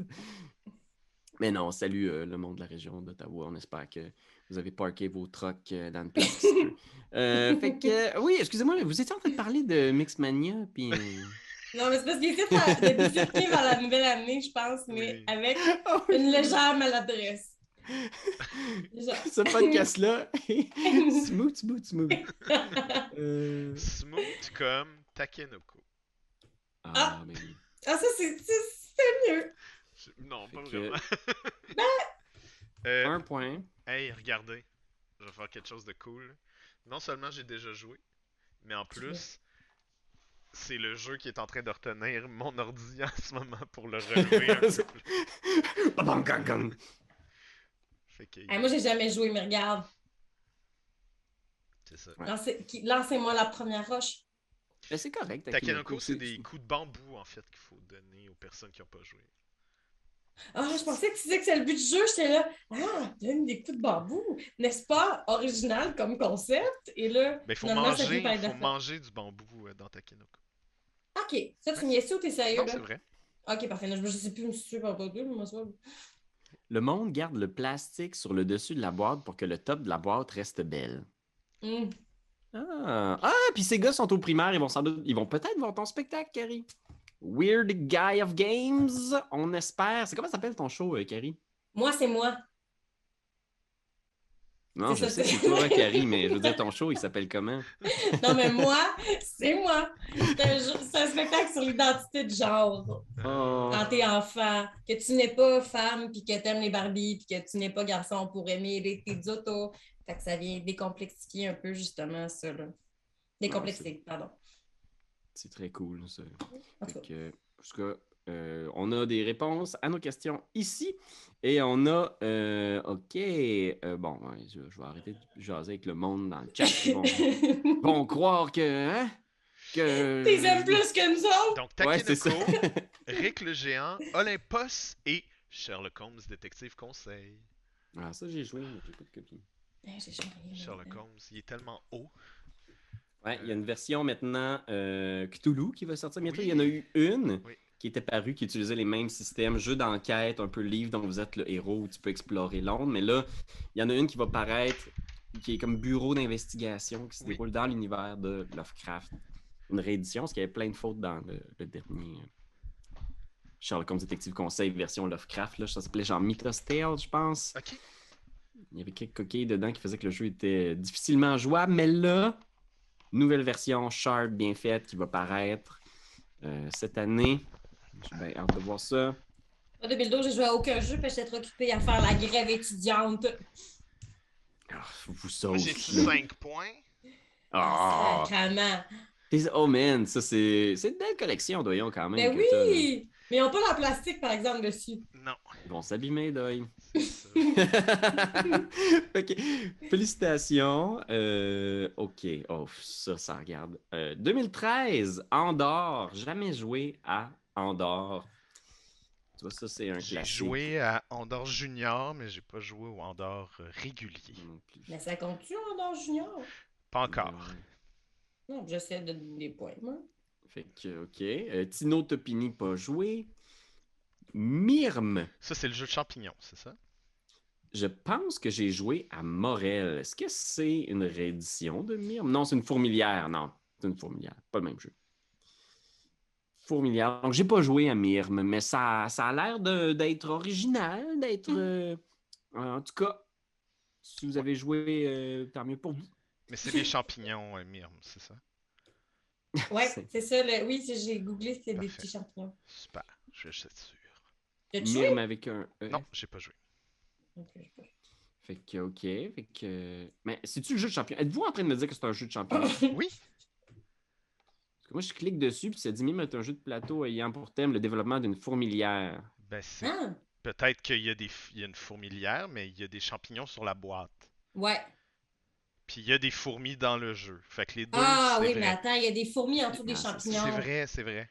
Mais non, salut le monde de la région d'Ottawa. On espère que vous avez parké vos trucks dans le place qui se peut. Fait que, oui, excusez-moi, vous étiez en train de parler de Mixmania, puis... Non, mais c'est parce qu'il essaie de bifurquer vers la nouvelle année, je pense, mais Oui. avec Ah oui, une légère maladresse. Genre. ce podcast-là, smooth. Smooth comme Takenoko. Ah, mais oui. Ah, ça, c'est mieux. Non, pas Fait que- vraiment. Un point. Hey, regardez. Je vais faire quelque chose de cool. Non seulement j'ai déjà joué, mais en plus, c'est le jeu qui est en train de retenir mon ordi en ce moment pour le relever un peu plus. Babam, gang, gang. Fait que, Hey, moi, j'ai jamais joué, mais regarde. c'est ça. Ouais. Lancez-moi la première roche. Mais c'est correct. Takenoko, c'est des coups de bambou en fait qu'il faut donner aux personnes qui n'ont pas joué. Ah, je pensais que tu disais que c'est le but du jeu. J'étais là. Ah, donne des coups de bambou. N'est-ce pas original comme concept? Et là, Mais il faut finalement, ça finit par être faut d'affaires. manger du bambou dans Takenoko. OK. Ça, tu niaises ou t'es sérieux, Non, là? c'est vrai. OK, parfait. Je sais plus si c'est pas deux, mais moi, ça. Le monde garde le plastique sur le dessus de la boîte pour que le top de la boîte reste belle. Hum. Puis ces gars sont au primaire, ils vont peut-être voir ton spectacle, Carrie. Weird Guy of Games, on espère. C'est comment ça s'appelle ton show, Carrie? Moi, c'est moi. Non, C'est je ça, sais, c'est- c'est toi, Carrie, mais je veux dire, ton show, il s'appelle comment? Non, mais moi, c'est moi. C'est un spectacle sur l'identité de genre. Oh. Quand t'es enfant, que tu n'es pas femme, puis que t'aimes les Barbies, puis que tu n'es pas garçon pour aimer tes autos. Fait que ça vient décomplexifier un peu, justement, ça, là. Décomplexer, pardon. C'est très cool, ça. En tout Fait cas. que, parce que On a des réponses à nos questions ici. Et on a... OK. Bon, ouais, je vais arrêter de jaser avec le monde dans le chat. Ils vont croire que... Hein? Que... T'es aimes plus que nous autres? Donc, Ouais, c'est ça. Takenoko, Rick le géant, Olympus et Sherlock Holmes, détective conseil. Ah, ça, j'ai joué, mais j'ai pas de copie. J'ai jamais Sherlock Holmes, il est tellement haut. Ouais, il y a une version maintenant Cthulhu qui va sortir bientôt. Oui. Il y en a eu une Oui. qui était parue, qui utilisait les mêmes systèmes, jeu d'enquête, un peu livre dont vous êtes le héros où tu peux explorer Londres. Mais là, il y en a une qui va paraître, qui est comme bureau d'investigation, qui se Oui. déroule dans l'univers de Lovecraft. Une réédition, parce qu'il y avait plein de fautes dans le dernier Sherlock Holmes Détective Conseil version Lovecraft. Là, ça s'appelait genre Mythos Tale, je pense. Ok. Il y avait quelques coquilles dedans qui faisaient que le jeu était difficilement jouable, mais là, nouvelle version sharp, bien faite, qui va paraître cette année. J'ai bien hâte de voir ça. En 2012, j'ai joué à aucun jeu, puis j'étais trop occupée à faire la grève étudiante. Ah, vous Moi, sauve. j'ai 5 points. Ah! Sacrement. Oh man, ça c'est une belle collection, Doyon, quand même. Mais que t'as, là. oui! Mais ils n'ont pas la plastique, par exemple, dessus. Non, Ils vont s'abîmer, Doy. c'est ça. OK. Félicitations. OK. Oh, ça regarde. 2013, Andorre. Jamais joué à Andorre. Tu vois, ça, c'est un J'ai classique. joué à Andorre Junior, mais j'ai pas joué au Andorre régulier. Non plus. Mais ça compte-tu en dans junior? Pas encore. Non, j'essaie de donner des points, moi. Fait que, OK. Tino Topini, pas joué. Myrme. Ça, c'est le jeu de champignons, c'est ça? Je pense que j'ai joué à Morel. Est-ce que c'est une réédition de Myrme? Non, c'est une fourmilière. Non, c'est une fourmilière. Pas le même jeu. Fourmilière. Donc, j'ai pas joué à Myrme, mais ça a l'air d'être original, d'être... en tout cas, si vous avez joué, tant mieux pour vous. Mais c'est des champignons, Myrme, c'est ça? Ouais, C'est- c'est ça. Oui, j'ai googlé, c'est des Parfait. petits champignons. Super, je vais juste être sûr. T'as-tu joué? Myrme avec un E. Non, j'ai pas joué. Ok, je sais pas. Fait que, OK. Fait que... Mais c'est-tu le jeu de champion? Êtes-vous en train de me dire que c'est un jeu de champion? Oui? Parce que moi, je clique dessus, puis ça dit Myrme est un jeu de plateau ayant pour thème le développement d'une fourmilière. Ben, c'est Ah! peut-être qu'il y a il y a une fourmilière, mais il y a des champignons sur la boîte. Ouais. Puis il y a des fourmis dans le jeu. Fait que les deux, Ah c'est oui, mais vrai. attends, il y a des fourmis en dessous des Ah, champignons. C'est vrai, c'est vrai.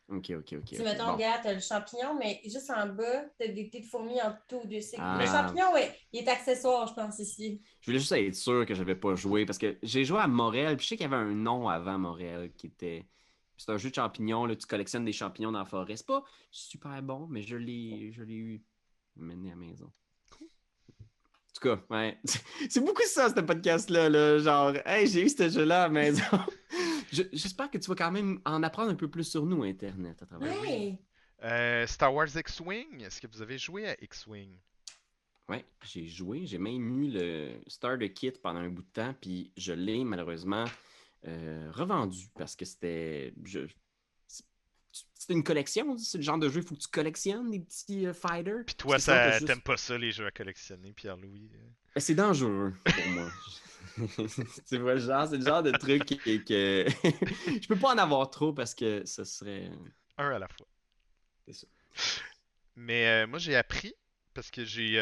OK. Tu mettons, Bon. regarde, t'as le champignon, mais juste en bas, t'as des petites fourmis en tout dessus. Ah. Le champignon, ouais, il est accessoire, je pense, ici. Je voulais juste être sûr que j'avais pas joué, parce que j'ai joué à Morel, puis je sais qu'il y avait un nom avant Morel qui était... C'est un jeu de champignons, là, tu collectionnes des champignons dans la forêt. C'est pas super bon, mais je l'ai eu mené à la maison. En tout cas, ouais. C'est beaucoup ça, ce podcast-là. Là. Genre, hey, j'ai eu ce jeu-là à la maison. J'espère que tu vas quand même en apprendre un peu plus sur nous, Internet, à travers ça. Ouais. Star Wars X-Wing, est-ce que vous avez joué à X-Wing? Ouais, j'ai joué. J'ai même eu le Starter Kit pendant un bout de temps, puis je l'ai malheureusement revendu parce que c'était. C'est une collection, c'est le genre de jeu, il faut que tu collectionnes des petits fighters. Puis toi, Parce que sinon, t'as ça juste- t'aimes pas ça, les jeux à collectionner, Pierre-Louis? Ben, c'est dangereux pour moi. Tu vois, c'est le genre de truc que je peux pas en avoir trop parce que ce serait. Un à la fois. C'est ça. Mais moi, j'ai appris parce que j'ai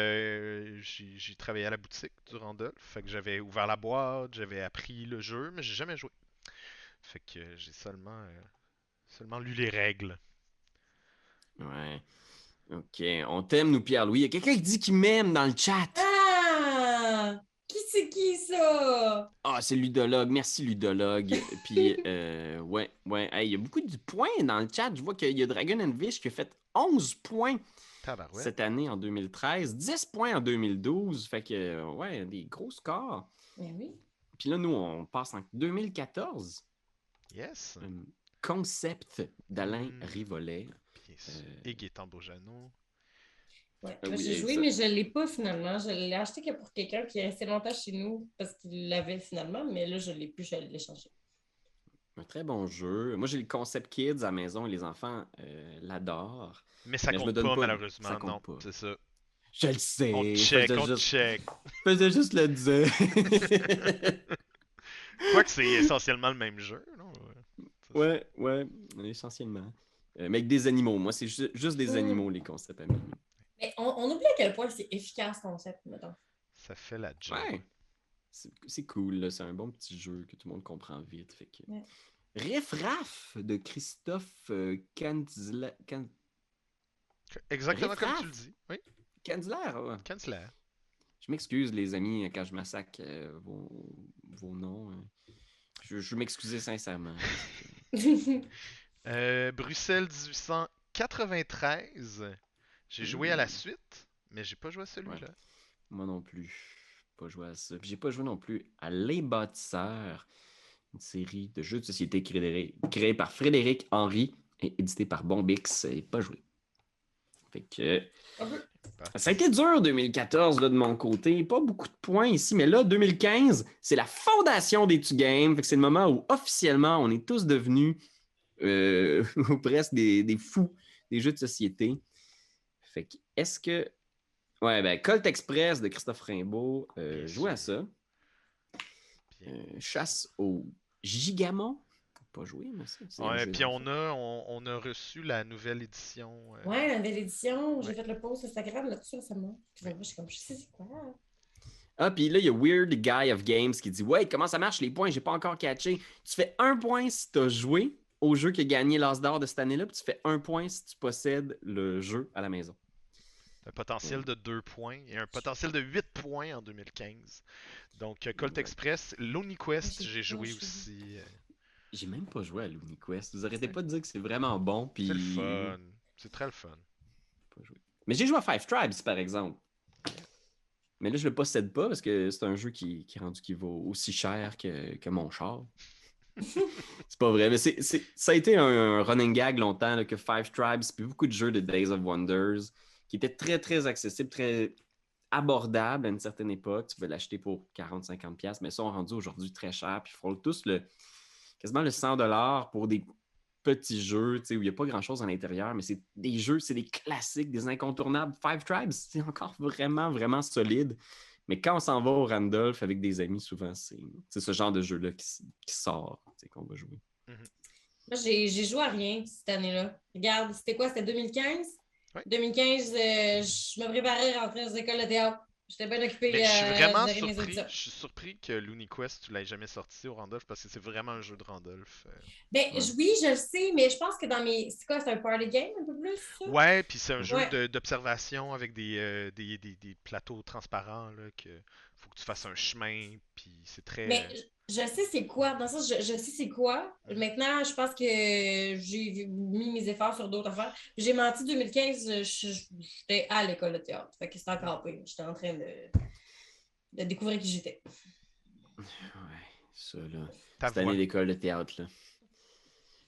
travaillé à la boutique du Randolph. Fait que j'avais ouvert la boîte, j'avais appris le jeu, mais j'ai jamais joué. Fait que j'ai seulement lu les règles. Ouais. OK. On t'aime, nous, Pierre-Louis. Il y a quelqu'un qui dit qu'il m'aime dans le chat. Ah! Qui c'est qui, ça? Ah, c'est Ludologue. Merci, Ludologue. Puis, ouais. Hey, il y a beaucoup de points dans le chat. Je vois qu'il y a Dragon and Vish qui a fait 11 points Tabarouette. cette année en 2013, 10 points en 2012. Fait que, ouais, des gros scores. Ben oui. Puis là, nous, on passe en 2014. Yes. Concept d'Alain Mm. Rivolet. Puis, et Gaétan Bojano. Ouais. Ah Moi, oui, j'ai joué, ça- mais je ne l'ai pas finalement. Je l'ai acheté que pour quelqu'un qui est resté longtemps chez nous parce qu'il l'avait finalement, mais là, je ne l'ai plus, je l'ai changé. Un très bon jeu. Moi, j'ai le Concept Kids à la maison et les enfants l'adorent. Mais ça Mais je me compte donne pas, pas, malheureusement. ça compte Non, pas. c'est ça. Je le sais. On je check, faisais on juste- check. je faisais juste le dire. Quoique c'est essentiellement le même jeu, non? ouais, essentiellement. Mais avec des animaux. Moi, c'est juste des Mm. animaux, les concepts à mimer. Mais on oublie à quel point c'est efficace, ton concept, mettons. Ça fait la job. Ouais. C'est cool, là. C'est un bon petit jeu que tout le monde comprend vite. Fait que... Ouais. Riff Raff de Christophe Exactement Riff comme Raff? tu le dis. Oui, Canzler. Ouais. Kanzler. Je m'excuse, les amis, quand je massacre vos noms. Je m'excusais sincèrement. Bruxelles 1893. J'ai joué à la suite, mais j'ai pas joué à celui-là. Ouais. Moi non plus. Pas joué à ça. Puis j'ai pas joué non plus à Les Bâtisseurs, une série de jeux de société créée par Frédéric Henry et édité par Bombix. Et pas joué. Fait que ça a été dur 2014 là, de mon côté. Pas beaucoup de points ici, mais là, 2015, c'est la fondation des Two-Games. Fait que c'est le moment où officiellement on est tous devenus presque des fous des jeux de société. Fait que est-ce que. Ouais, ben Colt Express de Christophe Rimbaud, Bien jouer à sûr. ça. Chasse au Gigamon. Pas joué, mais ça. C'est un Ouais, jeu puis d'enfant. on a reçu la nouvelle édition. Ouais, la nouvelle édition. J'ai Ouais. fait le post Instagram là-dessus récemment. Puis moi, je suis comme, je sais c'est quoi. Ah, puis là, il y a Weird Guy of Games qui dit ouais, comment ça marche les points? J'ai pas encore catché. Tu fais 1 point si tu as joué au jeu qui a gagné l'As d'or de cette année-là, puis tu fais 1 point si tu possèdes le jeu à la maison. Un potentiel de 2 points et un potentiel de 8 points en 2015. Donc, Colt Ouais. Express, Lonely Quest, Ouais, j'ai joué je- aussi. J'ai même pas joué à Looney Quest. Vous arrêtez pas de dire que c'est vraiment bon, C'est le puis. fun. C'est très le fun. Pas joué. Mais j'ai joué à Five Tribes, par exemple. Mais là, je le possède pas parce que c'est un jeu qui est rendu qui vaut aussi cher que mon char. C'est pas vrai, mais ça a été un running gag longtemps là, que Five Tribes, puis beaucoup de jeux de Days of Wonders qui étaient très, très accessibles, très abordables à une certaine époque. Tu peux l'acheter pour 40-50$, mais sont rendus aujourd'hui très chers, puis ils frôlent tous quasiment le 100$ pour des petits jeux, tu sais, où il n'y a pas grand-chose à l'intérieur, mais c'est des jeux, c'est des classiques, des incontournables. Five Tribes, c'est encore vraiment, vraiment solide. Mais quand on s'en va au Randolph avec des amis, souvent, c'est ce genre de jeu-là qui sort, tu sais, qu'on va jouer. Moi, j'ai joué à rien cette année-là. Regarde, c'était quoi? C'était 2015? Ouais. 2015, je me préparais à rentrer dans les écoles de théâtre. J'étais bien occupée Mais je suis vraiment de gérer mes surpris. auditions. Je suis surpris que Looney Quest, tu l'aies jamais sorti au Randolph parce que c'est vraiment un jeu de Randolph. Ben, Ouais. oui, je le sais, mais je pense que dans mes. C'est quoi, c'est un party game un peu plus, ça? Ouais, puis c'est un jeu Ouais. d'observation avec des plateaux transparents là, que faut que tu fasses un chemin, puis c'est très. Mais je sais c'est quoi. Dans ça, je sais c'est quoi. Maintenant, je pense que j'ai mis mes efforts sur d'autres affaires. J'ai menti 2015, j'étais à l'école de théâtre. Fait que c'était encore pire. J'étais en train de découvrir qui j'étais. Ouais, ça, là. Ta Cette voix. année d'école de théâtre, là.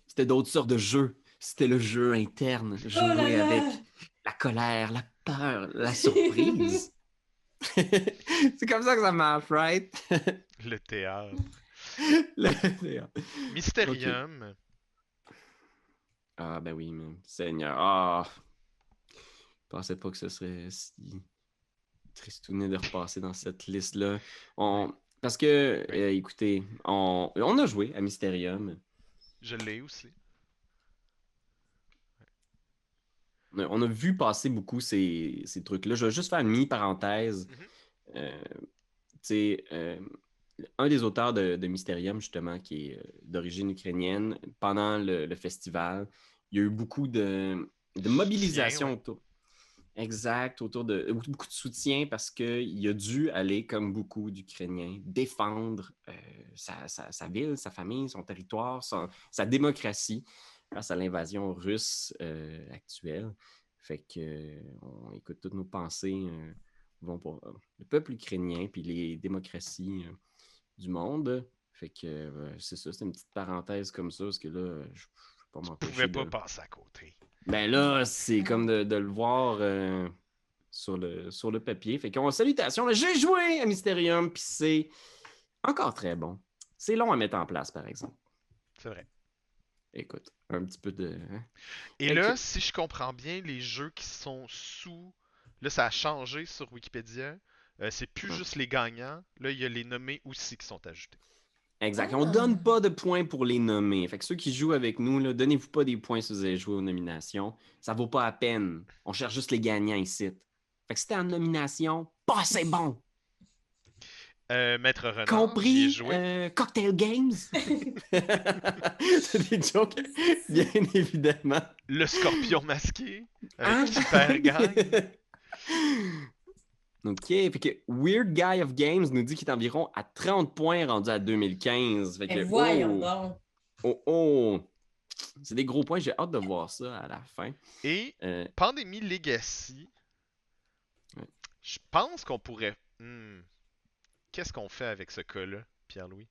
C'était d'autres sortes de jeux. C'était le jeu interne, Oh jouer là là! avec la colère, la peur, la surprise. C'est comme ça que ça marche, right? Le théâtre. Le théâtre. Mysterium. Ah, ben oui, mais Seigneur. Ah! Je pensais pas que ce serait si tristouné de repasser dans cette liste-là. Parce que, écoutez, on a joué à Mysterium. Je l'ai aussi. On a vu passer beaucoup ces trucs-là. Je vais juste faire une mini-parenthèse. Tu sais, un des auteurs de Mysterium, justement, qui est d'origine ukrainienne, pendant le festival, il y a eu beaucoup de mobilisation ouais. autour. Exact, autour de beaucoup de soutien parce qu'il a dû aller, comme beaucoup d'Ukrainiens, défendre sa ville, sa famille, son territoire, sa démocratie face à l'invasion russe actuelle. Fait que, on écoute toutes nos pensées vont pour le peuple ukrainien puis les démocraties du monde. Fait que c'est ça, c'est une petite parenthèse comme ça, parce que là, je peux pas Je m'empêcher pouvais de... pas passer à côté. Ben là, c'est comme de le voir sur le papier. Fait qu'on salutations. Là, j'ai joué à Mysterium, puis c'est encore très bon. C'est long à mettre en place, par exemple. C'est vrai. Écoute, un petit peu de... hein? Et Fait là, que- si je comprends bien, les jeux qui sont sous. Là, ça a changé sur Wikipédia. C'est plus Ouais. juste les gagnants. Là, il y a les nommés aussi qui sont ajoutés. Exact. Ah. On donne pas de points pour les nommer. Fait que ceux qui jouent avec nous, là, donnez-vous pas des points si vous avez joué aux nominations. Ça vaut pas la peine. On cherche juste les gagnants ici. Fait que si t'es en nomination, pas c'est bon. Maître Renard, j'y ai Compris joué. Cocktail Games. C'est des jokes, bien évidemment. Le Scorpion masqué, Hein? avec Hyper Gang. OK. Fait que Weird Guy of Games nous dit qu'il est environ à 30 points rendu à 2015. Fait que, Mais voyons donc. oh. C'est des gros points. J'ai hâte de voir ça à la fin. Et Euh, Pandémie Legacy, Ouais. je pense qu'on pourrait... Qu'est-ce qu'on fait avec ce cas-là, Pierre-Louis?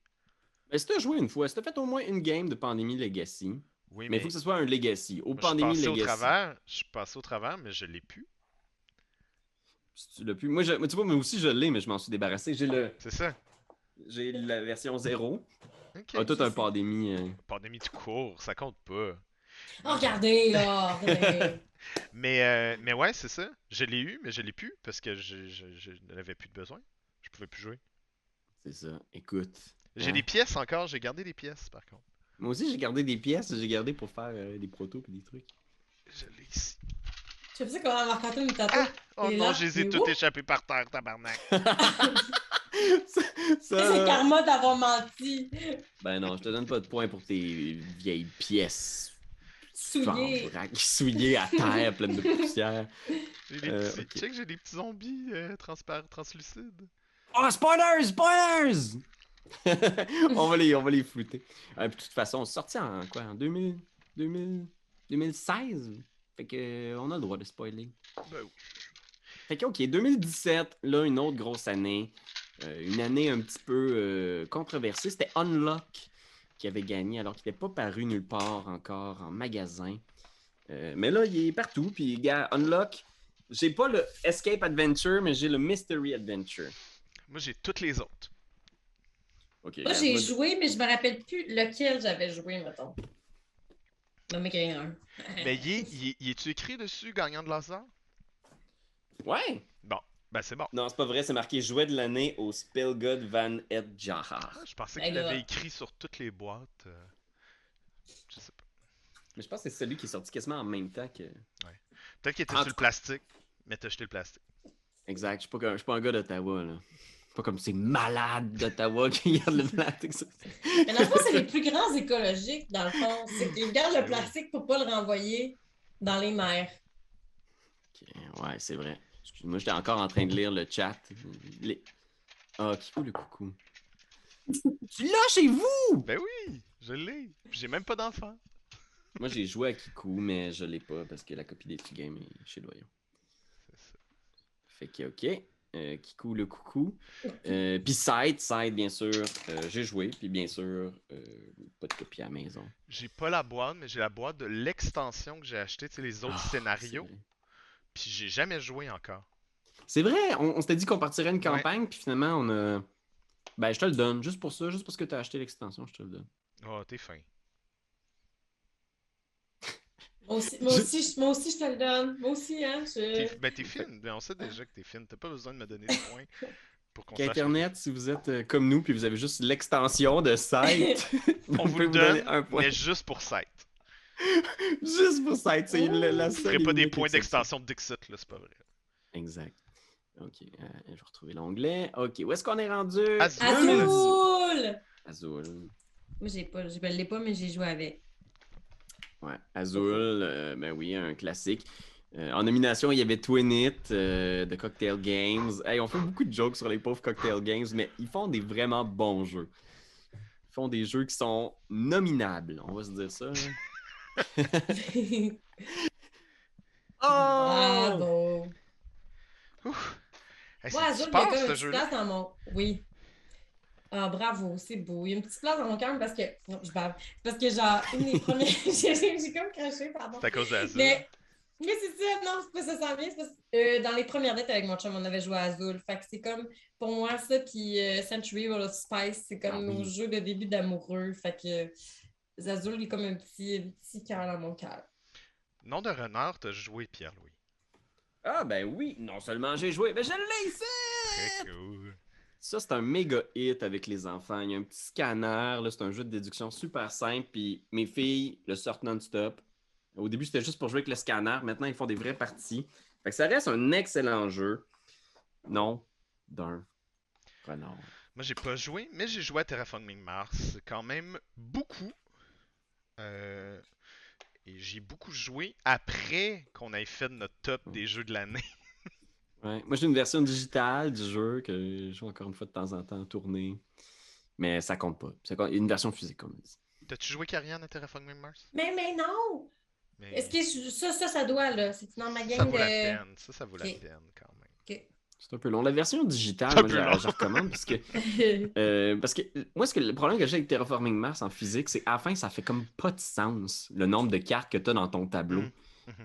Ben, si t'as joué une fois, si t'as fait au moins une game de Pandémie Legacy, Oui, mais il faut que ce soit un Legacy. Au Pandémie je Legacy. suis passé au travers, mais je l'ai plus. Si tu l'as plus. Moi, tu vois, moi aussi, je l'ai, mais je m'en suis débarrassé. C'est ça. J'ai la version 0. Ok. Ah, toi, un Pandémie. Pandémie tout court, ça compte pas. Oh, regardez, là. Regardez. Mais ouais, c'est ça. Je l'ai eu, mais je l'ai plus parce que je n'avais plus de besoin. Je pouvais plus jouer. C'est ça. Écoute. J'ai hein. des pièces encore, j'ai gardé des pièces par contre. Moi aussi, j'ai gardé des pièces. J'ai gardé pour faire des protos et des trucs. Je l'ai ici. Je sais comment Marc-Antoine nous tantôt. Ah! Oh Il est non, là, je les ai mais toutes oups! échappées par terre, tabarnak. ça, C'est karma d'avoir menti. Ben non, je te donne pas de points pour tes vieilles pièces. Souillé. Souillées à terre, pleines de poussière. J'ai des petits... ok. Check, j'ai des petits zombies translucides. Oh, spoilers! on va les flouter. Puis de toute façon, sorti en quoi? En 2016? Fait que on a le droit de spoiler. Ben oui. Fait que ok, 2017, là, une autre grosse année. Une année un petit peu controversée. C'était Unlock qui avait gagné alors qu'il n'était pas paru nulle part encore en magasin. Mais là, il est partout. Puis, gars, Unlock, j'ai pas le Escape Adventure, mais j'ai le Mystery Adventure. Moi, j'ai toutes les autres. Ok, Moi, j'ai joué, mais je me rappelle plus lequel j'avais joué, mettons. Non, mais qu'il y en a un. Mais y est-tu écrit dessus, gagnant de laser? Ouais! Bon, ben c'est bon. Non, c'est pas vrai, c'est marqué jouet de l'année au Spelgud Van Ah, Edjaha. je pensais Ben qu'il là. l'avait écrit sur toutes les boîtes. Je sais pas. Mais je pense que c'est celui qui est sorti quasiment en même temps que. Peut-être qu'il était En sur le tout cas. plastique, mais t'as jeté le plastique. Exact, je suis pas un gars d'Ottawa, là. Pas comme ces malades d'Ottawa qui gardent le plastique. Mais dans le fond, c'est les plus grands écologiques, dans le fond. C'est qu'ils gardent le plastique pour pas le renvoyer dans les mers. Ok, ouais, c'est vrai. Excuse-moi, j'étais encore en train de lire le chat. Ah, Kikou le coucou. Tu l'as chez vous! Ben oui, je l'ai. J'ai même pas d'enfant. Moi, j'ai joué à Kikou, mais je l'ai pas parce que la copie des petits games est chez Doyon. C'est ça. Fait que, ok. Kikou le coucou. Puis Side, bien sûr, j'ai joué. Puis bien sûr, pas de copie à la maison. J'ai pas la boîte, mais j'ai la boîte de l'extension que j'ai acheté, tu sais, les autres scénarios. C'est vrai. Puis j'ai jamais joué encore. C'est vrai, on s'était dit qu'on partirait une campagne, puis finalement, on a. Ben, je te le donne, juste pour ça, juste parce que tu as acheté l'extension, je te le donne. Oh, t'es fin. Moi aussi, je te le donne. Moi aussi, hein. T'es fine. Ben, on sait déjà que t'es fine. T'as pas besoin de me donner des points pour qu'on sache. Internet, si vous êtes comme nous, puis vous avez juste l'extension de site, On vous peut le donner donne, un point. mais juste pour site. Juste pour site, c'est la Vous seule. ferez pas et des unique points exception. d'extension de Dixit, là, c'est pas vrai. Exact. Ok, je vais retrouver l'onglet. Ok, où est-ce qu'on est rendu? Azul. Azul! Azul. Moi, je ne l'ai pas, mais j'ai joué avec. Ouais, Azul, ben oui, un classique. En nomination, il y avait Twin It de Cocktail Games. Hey, on fait beaucoup de jokes sur les pauvres Cocktail Games, mais ils font des vraiment bons jeux. Ils font des jeux qui sont nominables, on va se dire ça. Oh! Bravo! Ouf. Hey, Moi, c'est Azul, il y a super, comme une ce petite jeu-là. place dans mon... Oui. Ah, bravo, c'est beau. Il y a une petite place dans mon cœur parce que... Non, je parle. Parce que, genre, une des premières... j'ai comme craché, pardon. C'est à cause d'Azul. Mais c'est ça, non, c'est pas ça, ça vient. C'est parce que, dans les premières dates avec mon chum, on avait joué à Azul. Fait que c'est comme, pour moi, ça, puis Century World of Spice, c'est comme nos jeux de début d'amoureux. Fait que Azul, il est comme un petit cœur dans mon cœur. Nom de renard, t'as joué, Pierre-Louis. Ah ben oui, non seulement j'ai joué, mais je l'ai ici! Très cool. Ça, c'est un méga hit avec les enfants. Il y a un petit scanner, là, c'est un jeu de déduction super simple, puis mes filles le sortent non-stop. Au début, c'était juste pour jouer avec le scanner. Maintenant, ils font des vraies parties. Fait que ça reste un excellent jeu. Non, d'un renard. Moi, j'ai pas joué, mais j'ai joué à Terraforming Mars quand même beaucoup. Euh, et j'ai beaucoup joué après qu'on ait fait notre top des jeux de l'année. Ouais. Moi, j'ai une version digitale du jeu que je joue encore une fois de temps en temps en tournée. Mais ça compte pas. Une version physique, comme on dit. T'as-tu joué Karian à Terraforming Mars? Mais non! Mais Est-ce que ça doit, là? C'est dans ma ça game vaut la de. peine. Ça vaut la Ok. peine quand même. Ok. C'est un peu long. La version digitale, C'est un moi, peu long. je recommande parce que moi, le problème que j'ai avec Terraforming Mars en physique, c'est qu'à la fin, ça fait comme pas de sens, le nombre de cartes que tu as dans ton tableau.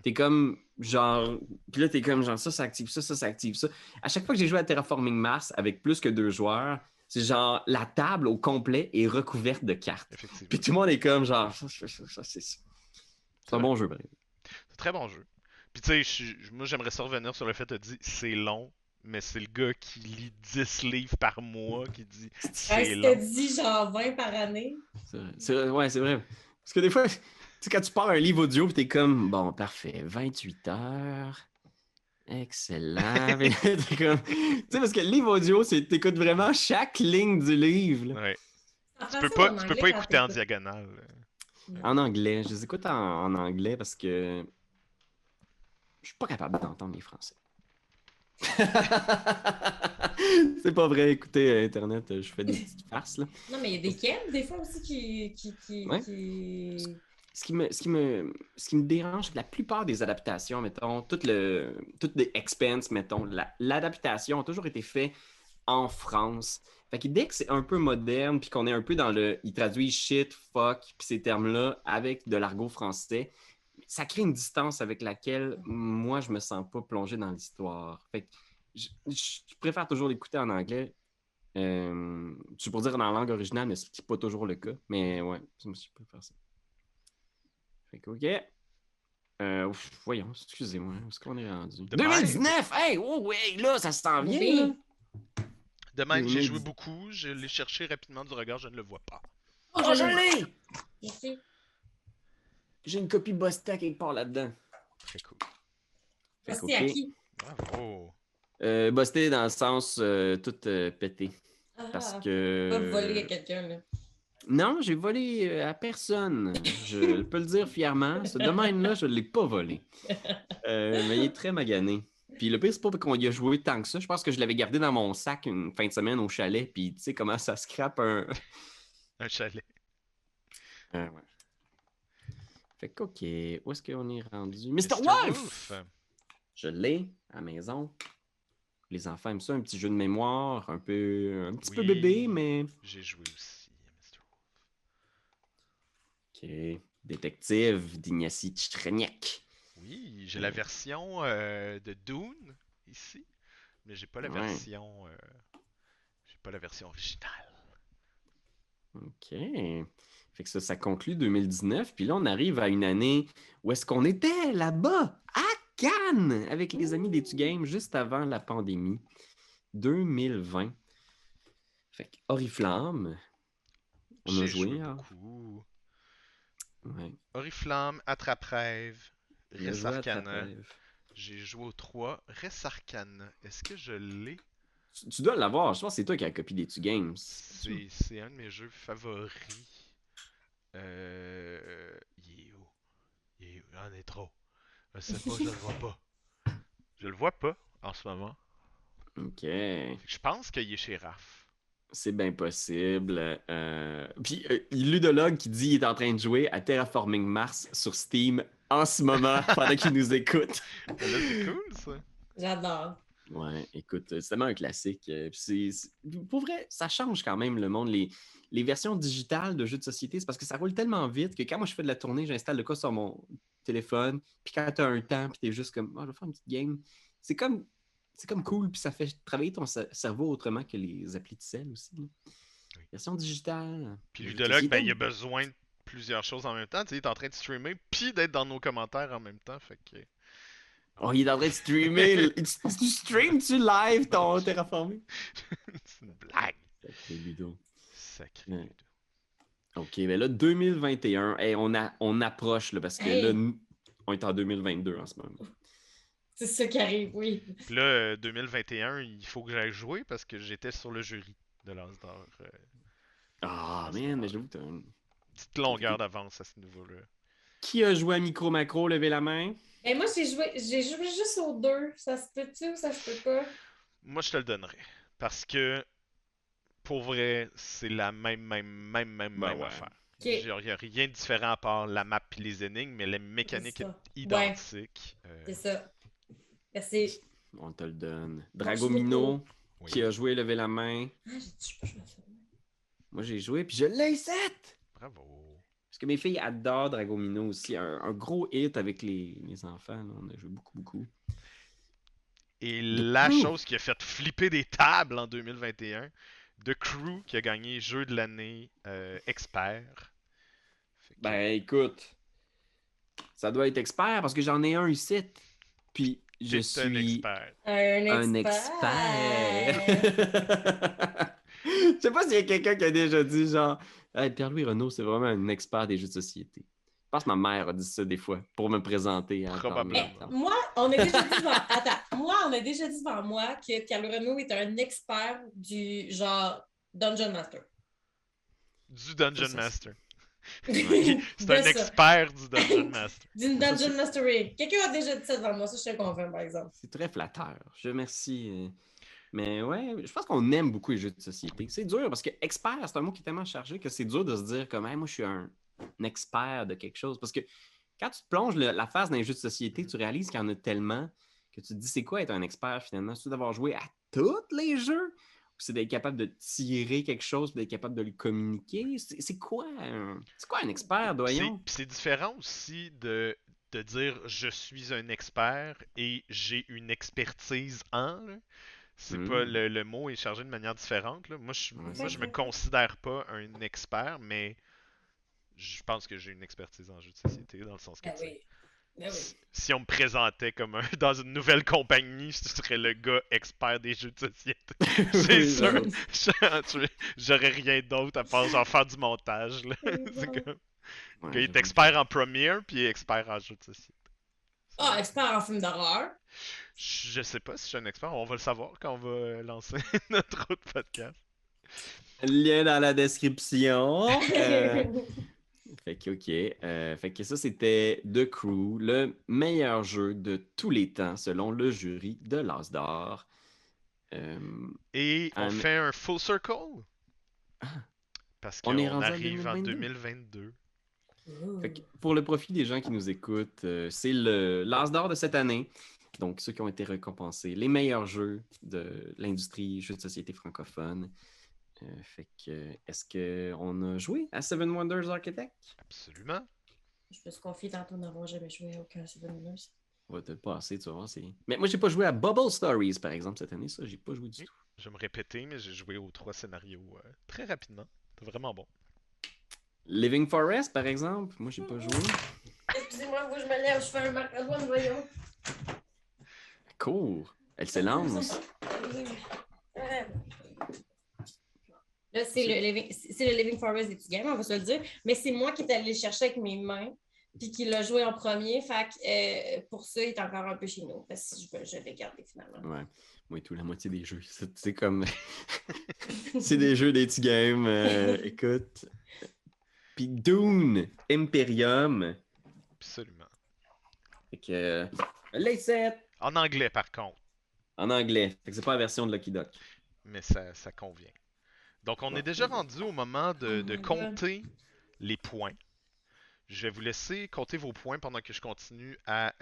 T'es comme, genre... Puis là, t'es comme, genre, ça active ça, ça active ça. À chaque fois que j'ai joué à Terraforming Mars avec plus que 2 joueurs, c'est genre, la table au complet est recouverte de cartes. Effectivement. Puis tout le monde est comme, genre, c'est un bon jeu, bref. C'est un très bon jeu. Puis tu sais, moi j'aimerais ça revenir sur le fait de dire c'est long, mais c'est le gars qui lit 10 livres par mois qui dit c'est Hey, long. c'était dit genre 20 par année. C'est vrai, ouais, c'est vrai. Parce que des fois, tu sais, quand tu pars un livre audio, puis t'es comme, bon, parfait, 28 heures. Excellent. Puis là, t'es comme... Tu sais, parce que le livre audio, c'est t'écoutes vraiment chaque ligne du livre. Là. Ouais. En Tu peux français ou en pas, tu peux anglais pas quand écouter en t'écoutes? diagonale. En anglais. Je les écoute en anglais parce que je suis pas capable d'entendre les Français. C'est pas vrai, écoutez, Internet, je fais des petites farces, là. Non, mais il y a des Ken, des fois aussi, Ouais. qui... Ce qui me dérange, c'est que la plupart des adaptations, mettons, toutes les Expense, mettons, l'adaptation a toujours été faite en France. Fait que dès que c'est un peu moderne, puis qu'on est un peu dans le... Ils traduisent shit, fuck, puis ces termes-là avec de l'argot français, ça crée une distance avec laquelle moi, je me sens pas plongé dans l'histoire. Fait que je préfère toujours l'écouter en anglais. Tu peux dire dans la langue originale, mais c'est pas toujours le cas. Mais ouais, moi, je préfère ça. Fait que, OK. Voyons, excusez-moi, où est-ce qu'on est rendu? De 2019! Hey! Oh, ouais, là, ça s'en vient, Oui. là! De même, j'ai joué 2010. beaucoup, je l'ai cherché rapidement du regard, je ne le vois pas. Oh, Oh, je l'ai! Merci. J'ai une copie Boston quelque part là-dedans. Très cool. Fait que, Merci à OK. qui? Bravo. Busté dans le sens tout pété. Parce Ah, que. pas voler à quelqu'un, là. Non, j'ai volé à personne. Je peux le dire fièrement. Ce domaine-là, je ne l'ai pas volé. Mais il est très magané. Puis le pire, c'est pas qu'on y a joué tant que ça. Je pense que je l'avais gardé dans mon sac une fin de semaine au chalet. Puis tu sais comment ça scrape un. Un chalet. Ouais. Fait que, OK. Où est-ce qu'on est rendu? Mr. Mr. Wolf! Je l'ai à la maison. Les enfants aiment ça, un petit jeu de mémoire, un petit peu Oui. bébé, mais... J'ai joué aussi à Mr. Wolf. OK. Détective d'Ignacy Tchtreniak. Oui, j'ai la version de Dune ici, mais j'ai pas la Ouais. version j'ai pas la version originale. OK. Fait que ça conclut 2019. Puis là, on arrive à une année où est-ce qu'on était là-bas, à Cannes, avec les amis des Game juste avant la pandémie. 2020. Fait que Oriflamme, on a J'ai joué. joué Hein? beaucoup. Ouais. Oriflamme, Attrape-Rêve, Il a joué à Res-Arcana. Attrape-Rêve. J'ai joué aux 3. Res-Arcana. Est-ce que je l'ai? Tu dois l'avoir. Je pense que c'est toi qui as la copie des Games. C'est un de mes jeux favoris. Il est où? Il y en est trop. Je sais pas, je le vois pas. Je le vois pas en ce moment. OK. Fait que je pense qu'il est chez Raph. C'est bien possible. Puis, Ludologue qui dit qu'il est en train de jouer à Terraforming Mars sur Steam en ce moment pendant qu'il nous écoute. Là, c'est cool, ça. J'adore. Ouais, écoute, c'est tellement un classique. Pour vrai, ça change quand même le monde. Les versions digitales de jeux de société, c'est parce que ça roule tellement vite que quand moi je fais de la tournée, j'installe le cas sur mon téléphone. Puis quand tu as un temps, puis tu es juste comme, je vais faire une petite game. C'est comme cool, puis ça fait travailler ton cerveau autrement que les applis de sel aussi. Là. Oui. Version digitale. Puis Ludologue, il a besoin de plusieurs choses en même temps. Tu sais, il est en train de streamer, puis d'être dans nos commentaires en même temps. Fait que Oh, il est en train de streamer. Tu stream-tu live ton terraformé? C'est une blague. Sacré Ludo. Sacré Ouais. Ludo. OK, mais là, 2021, hey, on approche, là, parce que Hey. là, on est en 2022 en ce moment. C'est ça qui arrive, oui. Puis là, 2021, il faut que j'aille jouer parce que j'étais sur le jury de l'As d'or. Ah, man, mais j'avoue que t'as une... Petite longueur d'avance à ce niveau-là. Qui a joué à Micro Macro? Levez la main. Et moi, j'ai joué juste aux deux. Ça se peut-tu ou ça se peut pas? Moi, je te le donnerais. Parce que, pour vrai, c'est la même ouais. affaire. Ok. Il n'y a rien de différent à part la map et les énigmes, mais la mécanique C'est est ça. identique. C'est ça. Merci. On te le donne. Merci Dragomino, Oui. qui a joué? Levez la main. Ah, j'ai dit, je peux jouer à ça. Moi, j'ai joué, puis je l'ai 7! Bravo. Parce que mes filles adorent Dragomino aussi. Un gros hit avec les enfants. Là. On a joué beaucoup. Et The la Crew. chose qui a fait flipper des tables en 2021, The Crew qui a gagné jeu de l'année expert. Fait que- Ben, écoute, ça doit être expert parce que j'en ai un ici. Puis, je t'es un suis expert. un expert. Je sais pas s'il y a quelqu'un qui a déjà dit genre hey, Pierre-Louis Renaud, c'est vraiment un expert des jeux de société. Je pense que ma mère a dit ça des fois pour me présenter. Hein, Probablement. Moi, on a déjà dit devant... Attends, on a déjà dit devant moi que Pierre Renaud est un expert du genre Dungeon Master. Du Dungeon Ça, Master. Ouais. C'est un expert du Dungeon Master. D'une Ça, Dungeon c'est- Mastery. Quelqu'un a déjà dit ça devant moi, ça je te confirme par exemple. C'est très flatteur. Je remercie. Mais ouais, je pense qu'on aime beaucoup les jeux de société. C'est dur parce que expert, c'est un mot qui est tellement chargé que c'est dur de se dire comme hey, moi je suis un expert de quelque chose. Parce que quand tu te plonges la phase dans les jeux de société, tu réalises qu'il y en a tellement que tu te dis c'est quoi être un expert finalement? C'est d'avoir joué à tous les jeux? Ou c'est d'être capable de tirer quelque chose et d'être capable de le communiquer? C'est quoi un expert, doyons? Puis c'est différent aussi de dire je suis un expert et j'ai une expertise en. Là. C'est pas le mot est chargé de manière différente. Là. Moi, je me considère pas un expert, mais je pense que j'ai une expertise en jeu de société, dans le sens que Ah tu sais, oui. Ah oui. si on me présentait comme dans une nouvelle compagnie, je serais le gars expert des jeux de société. C'est Oui, sûr. j'avoue. J'aurais rien d'autre à part genre faire du montage. Là. C'est comme... Ouais, Il est j'avoue. expert en Premiere puis expert en jeux de société. Ah, expert en film d'horreur. Je sais pas si je suis un expert, on va le savoir quand on va lancer notre autre podcast. Lien dans la description. Fait que, OK. Fait que ça, c'était The Crew, le meilleur jeu de tous les temps, selon le jury de l'As d'or. Et on Anne- fait un full circle Ah. parce On est qu'on rendu en arrive en 2022. 2022. Fait que pour le profit des gens qui nous écoutent, c'est l'As d'or de cette année. Donc, ceux qui ont été récompensés, les meilleurs jeux de l'industrie jeux de société francophone. Fait que, est-ce qu'on a joué à Seven Wonders Architect? Absolument. Je me suis confiée tantôt d'avoir jamais joué à aucun Seven Wonders. On va te le passer, tu vas voir. Mais moi, j'ai pas joué à Bubble Stories, par exemple, cette année. Ça, j'ai pas joué du tout. Je vais me répéter, mais j'ai joué aux 3 scénarios très rapidement. C'est vraiment bon. Living Forest, par exemple, moi, j'ai pas joué. Excusez-moi, vous, je me lève, je fais un marque à doigt, voyons. Cours. Elle s'élance. Là, c'est le Living Forest des petits games, on va se le dire. Mais c'est moi qui est allé le chercher avec mes mains, puis qui l'a joué en premier. Fait que pour ça, il est encore un peu chez nous. Parce que je l'ai gardé finalement. Ouais. Moi et tout, la moitié des jeux. C'est comme. C'est des jeux des petits games. Écoute. Puis Dune, Imperium. Absolument. Fait que. Les 7 En anglais, par contre. en anglais. Fait que c'est pas la version de Lucky Duck. Mais ça convient. Donc, on est déjà rendu au moment de my God. compter les points. Je vais vous laisser compter vos points pendant que je continue à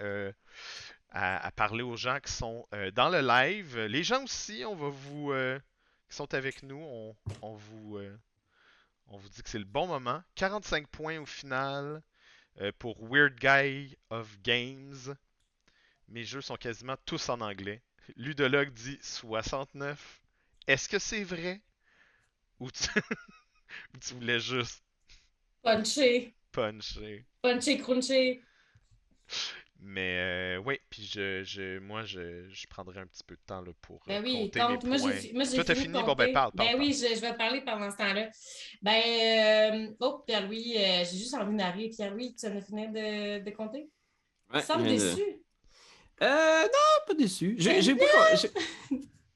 parler aux gens qui sont dans le live. Les gens aussi, on va vous qui sont avec nous, on vous dit que c'est le bon moment. 45 points au final pour Weird Guy of Games. Mes jeux sont quasiment tous en anglais. Ludologue dit 69. Est-ce que c'est vrai? Ou tu, ou tu voulais juste Punché, puncher? punché, crunché. Mais oui, puis moi, je prendrais un petit peu de temps là, pour Ben oui, compter mes compte. Moi, points. j'ai Toi, t'as fini de fini? Bon, ben compter. parle, parle, Ben parle. oui, je vais te parler pendant ce temps-là. Oh, Pierre-Louis, j'ai juste envie d'arriver. Pierre-Louis, tu viens de finir de compter? Tu Ouais, sembles déçu. non, pas déçu. Ben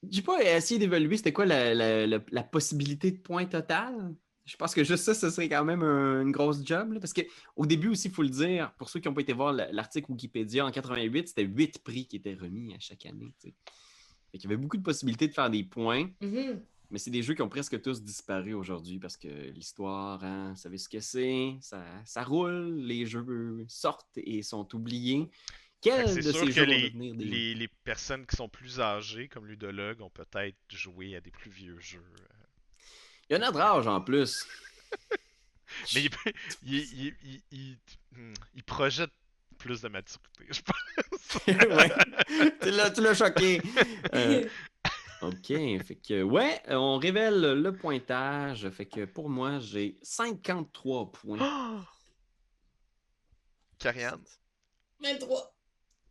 J'ai pas essayé d'évaluer c'était quoi la possibilité de points total. Je pense que juste ça, ce serait quand même une grosse job. Là, parce qu'au début aussi, il faut le dire, pour ceux qui n'ont pas été voir l'article Wikipédia, en 88, c'était 8 prix qui étaient remis à chaque année. Fait qu'il y avait beaucoup de possibilités de faire des points, Mhm. mais c'est des jeux qui ont presque tous disparu aujourd'hui parce que l'histoire, hein, vous savez ce que c'est, ça roule, les jeux sortent et sont oubliés. Fait que Quels c'est de sûr ces que jeux vont devenir des... les personnes qui sont plus âgées, comme ludologues, ont peut-être joué à des plus vieux jeux. Il y a notre âge en plus. Mais il projette plus de maturité, je pense. Ouais. Tu l'as choqué. OK. Fait que, ouais, on révèle le pointage. Fait que pour moi, j'ai 53 points. Oh! Karianne, 23.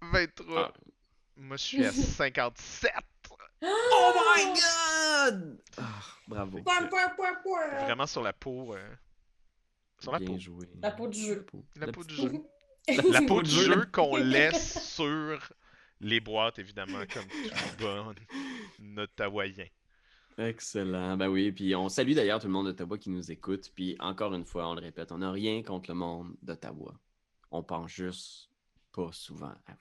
23. Ah. Moi, je suis à 57. Oh my God! Ah, bravo. Point. Vraiment sur la peau. Sur la Bien peau. joué. La peau du jeu. La peau petite du jeu. peau. La peau du jeu qu'on laisse sur les boîtes, évidemment, comme tout bon Ottawaien. Excellent. Ben oui, puis on salue d'ailleurs tout le monde d'Ottawa qui nous écoute. Puis encore une fois, on le répète, on n'a rien contre le monde d'Ottawa. On pense juste pas souvent à vous.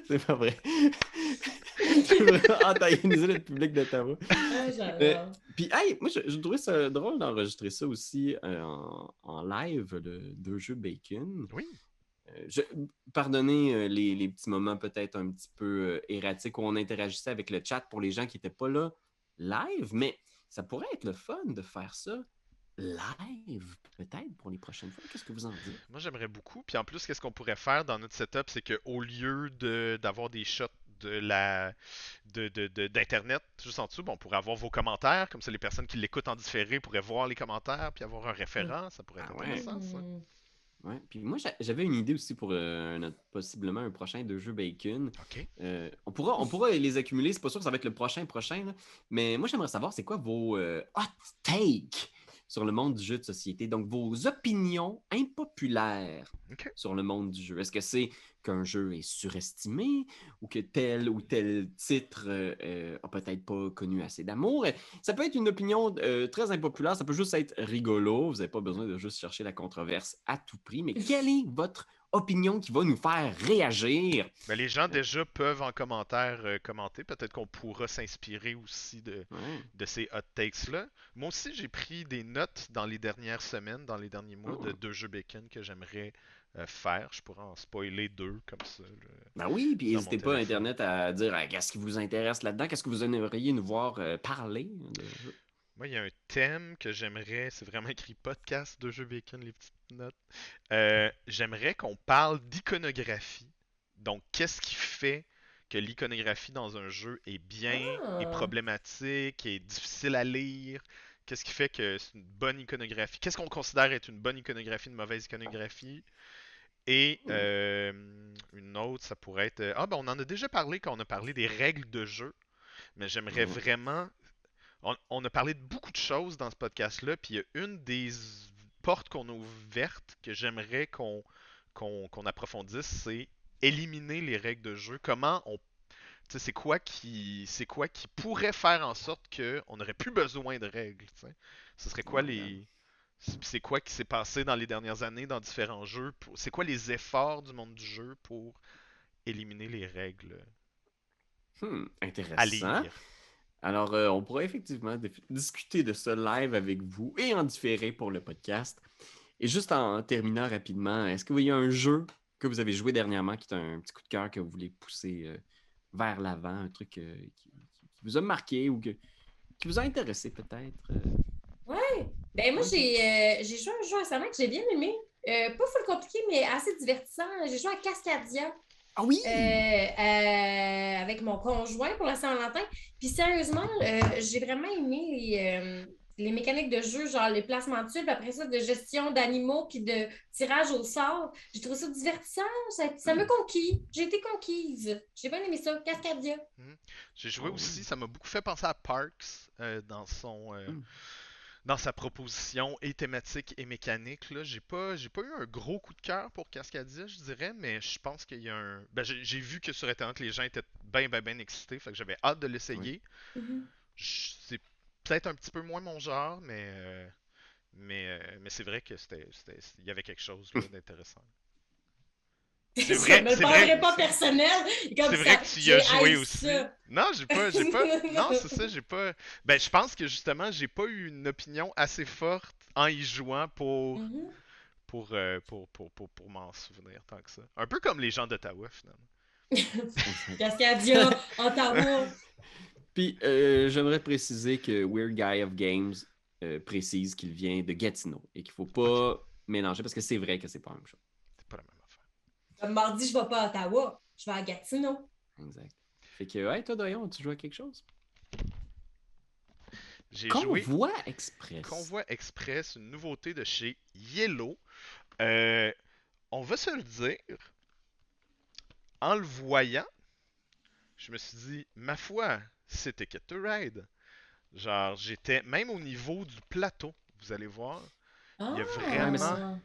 C'est pas vrai. Tu veux antagoniser le public d'Ottawa. Ah, j'adore. Puis, hey, moi, je trouvais ça drôle d'enregistrer ça aussi en live, le 2 jeux Bacon. Oui. Pardonnez les petits moments peut-être un petit peu erratiques où on interagissait avec le chat pour les gens qui n'étaient pas là live, mais ça pourrait être le fun de faire ça live, peut-être, pour les prochaines fois. Qu'est-ce que vous en dites? Moi, j'aimerais beaucoup. Puis en plus, qu'est-ce qu'on pourrait faire dans notre setup, c'est qu'au lieu d'avoir des shots d'Internet juste en dessous, on pourrait avoir vos commentaires. Comme ça, les personnes qui l'écoutent en différé pourraient voir les commentaires puis avoir un référent. Ça pourrait être intéressant, ça. Ouais. Puis moi, j'avais une idée aussi pour possiblement un prochain 2 jeux Bacon. OK. On pourra les accumuler. C'est pas sûr que ça va être le prochain, là. Mais moi, j'aimerais savoir c'est quoi vos hot takes sur le monde du jeu de société. Donc, vos opinions impopulaires sur le monde du jeu. Est-ce que c'est qu'un jeu est surestimé ou que tel ou tel titre a peut-être pas connu assez d'amour? Ça peut être une opinion très impopulaire. Ça peut juste être rigolo. Vous n'avez pas besoin de juste chercher la controverse à tout prix. Mais quelle est votre opinion qui va nous faire réagir? Ben, les gens déjà peuvent en commentaire commenter. Peut-être qu'on pourra s'inspirer aussi de ces hot takes-là. Moi aussi, j'ai pris des notes dans les dernières semaines, dans les derniers mois, de 2 jeux Bacon que j'aimerais faire. Je pourrais en spoiler 2 comme ça. Ben oui, puis dans n'hésitez mon pas téléphone. Internet à dire qu'est-ce qui vous intéresse là-dedans, qu'est-ce que vous aimeriez nous voir parler de jeu. Moi, il y a un thème que j'aimerais, c'est vraiment écrit podcast de jeux Bacon, les petites notes. J'aimerais qu'on parle d'iconographie. Donc, qu'est-ce qui fait que l'iconographie dans un jeu est bien, est problématique, est difficile à lire? Qu'est-ce qui fait que c'est une bonne iconographie? Qu'est-ce qu'on considère être une bonne iconographie, une mauvaise iconographie? Et une autre, ça pourrait être... Ah, ben on en a déjà parlé quand on a parlé des règles de jeu, mais j'aimerais vraiment... On a parlé de beaucoup de choses dans ce podcast-là, puis il y a une des portes qu'on a ouvertes que j'aimerais qu'on approfondisse, c'est éliminer les règles de jeu. Comment on... Tu sais, c'est quoi qui pourrait faire en sorte qu'on n'aurait plus besoin de règles, tu sais? Ce serait quoi les... C'est quoi qui s'est passé dans les dernières années dans différents jeux? C'est quoi les efforts du monde du jeu pour éliminer les règles à Intéressant. lire? Alors, on pourrait effectivement discuter de ce live avec vous et en différer pour le podcast. Et juste en terminant rapidement, est-ce qu'il y a un jeu que vous avez joué dernièrement qui est un petit coup de cœur que vous voulez pousser vers l'avant, un truc qui vous a marqué ou qui vous a intéressé peut-être? Ouais. Ben moi, j'ai joué à un jeu récemment que j'ai bien aimé. Pas full compliqué, mais assez divertissant. J'ai joué à Cascadia. Ah oui! Avec mon conjoint pour la Saint-Valentin. Puis sérieusement, j'ai vraiment aimé les mécaniques de jeu, genre les placements de tuiles, puis après ça, de gestion d'animaux, puis de tirage au sort. J'ai trouvé ça divertissant. Ça m'a conquis. J'ai été conquise. J'ai bien aimé ça. Cascadia. J'ai joué Oh, aussi, oui. ça m'a beaucoup fait penser à Parks dans sa proposition et thématique et mécanique. Là, j'ai pas eu un gros coup de cœur pour Cascadia, je dirais, mais je pense qu'il y a un. Ben, j'ai vu que sur Internet, les gens étaient bien excités, fait que j'avais hâte de Oui. l'essayer. Mhm. C'est peut-être un petit peu moins mon genre, mais c'est vrai que il y avait quelque chose là, d'intéressant. C'est Je vrai, me le c'est vrai, prendrais pas personnel. Comme c'est vrai ça, que tu y j'ai as joué haï aussi. ça. Non, non, c'est ça, j'ai pas. Ben, je pense que justement, j'ai pas eu une opinion assez forte en y jouant Mhm. pour m'en souvenir tant que ça. Un peu comme les gens d'Ottawa, finalement. Exact. Cascadia, Ottawa. Puis, j'aimerais préciser que Weird Guy of Games précise qu'il vient de Gatineau et qu'il faut Ok, pas mélanger parce que c'est vrai que c'est pas la même chose. c'est pas la même affaire. Comme mardi, je vais pas à Ottawa. Je vais à Gatineau. Exact. Fait que, ouais, toi, Doyon, tu joues à quelque chose? J'ai joué Convoi Express. Convoi Express, une nouveauté de chez Yellow. Euh, on va se le dire, en le voyant, je me suis dit, ma foi, c'est Ticket to Ride. Genre, j'étais même au niveau du plateau, vous allez voir. Il y a Ouais, mais vraiment. Ah!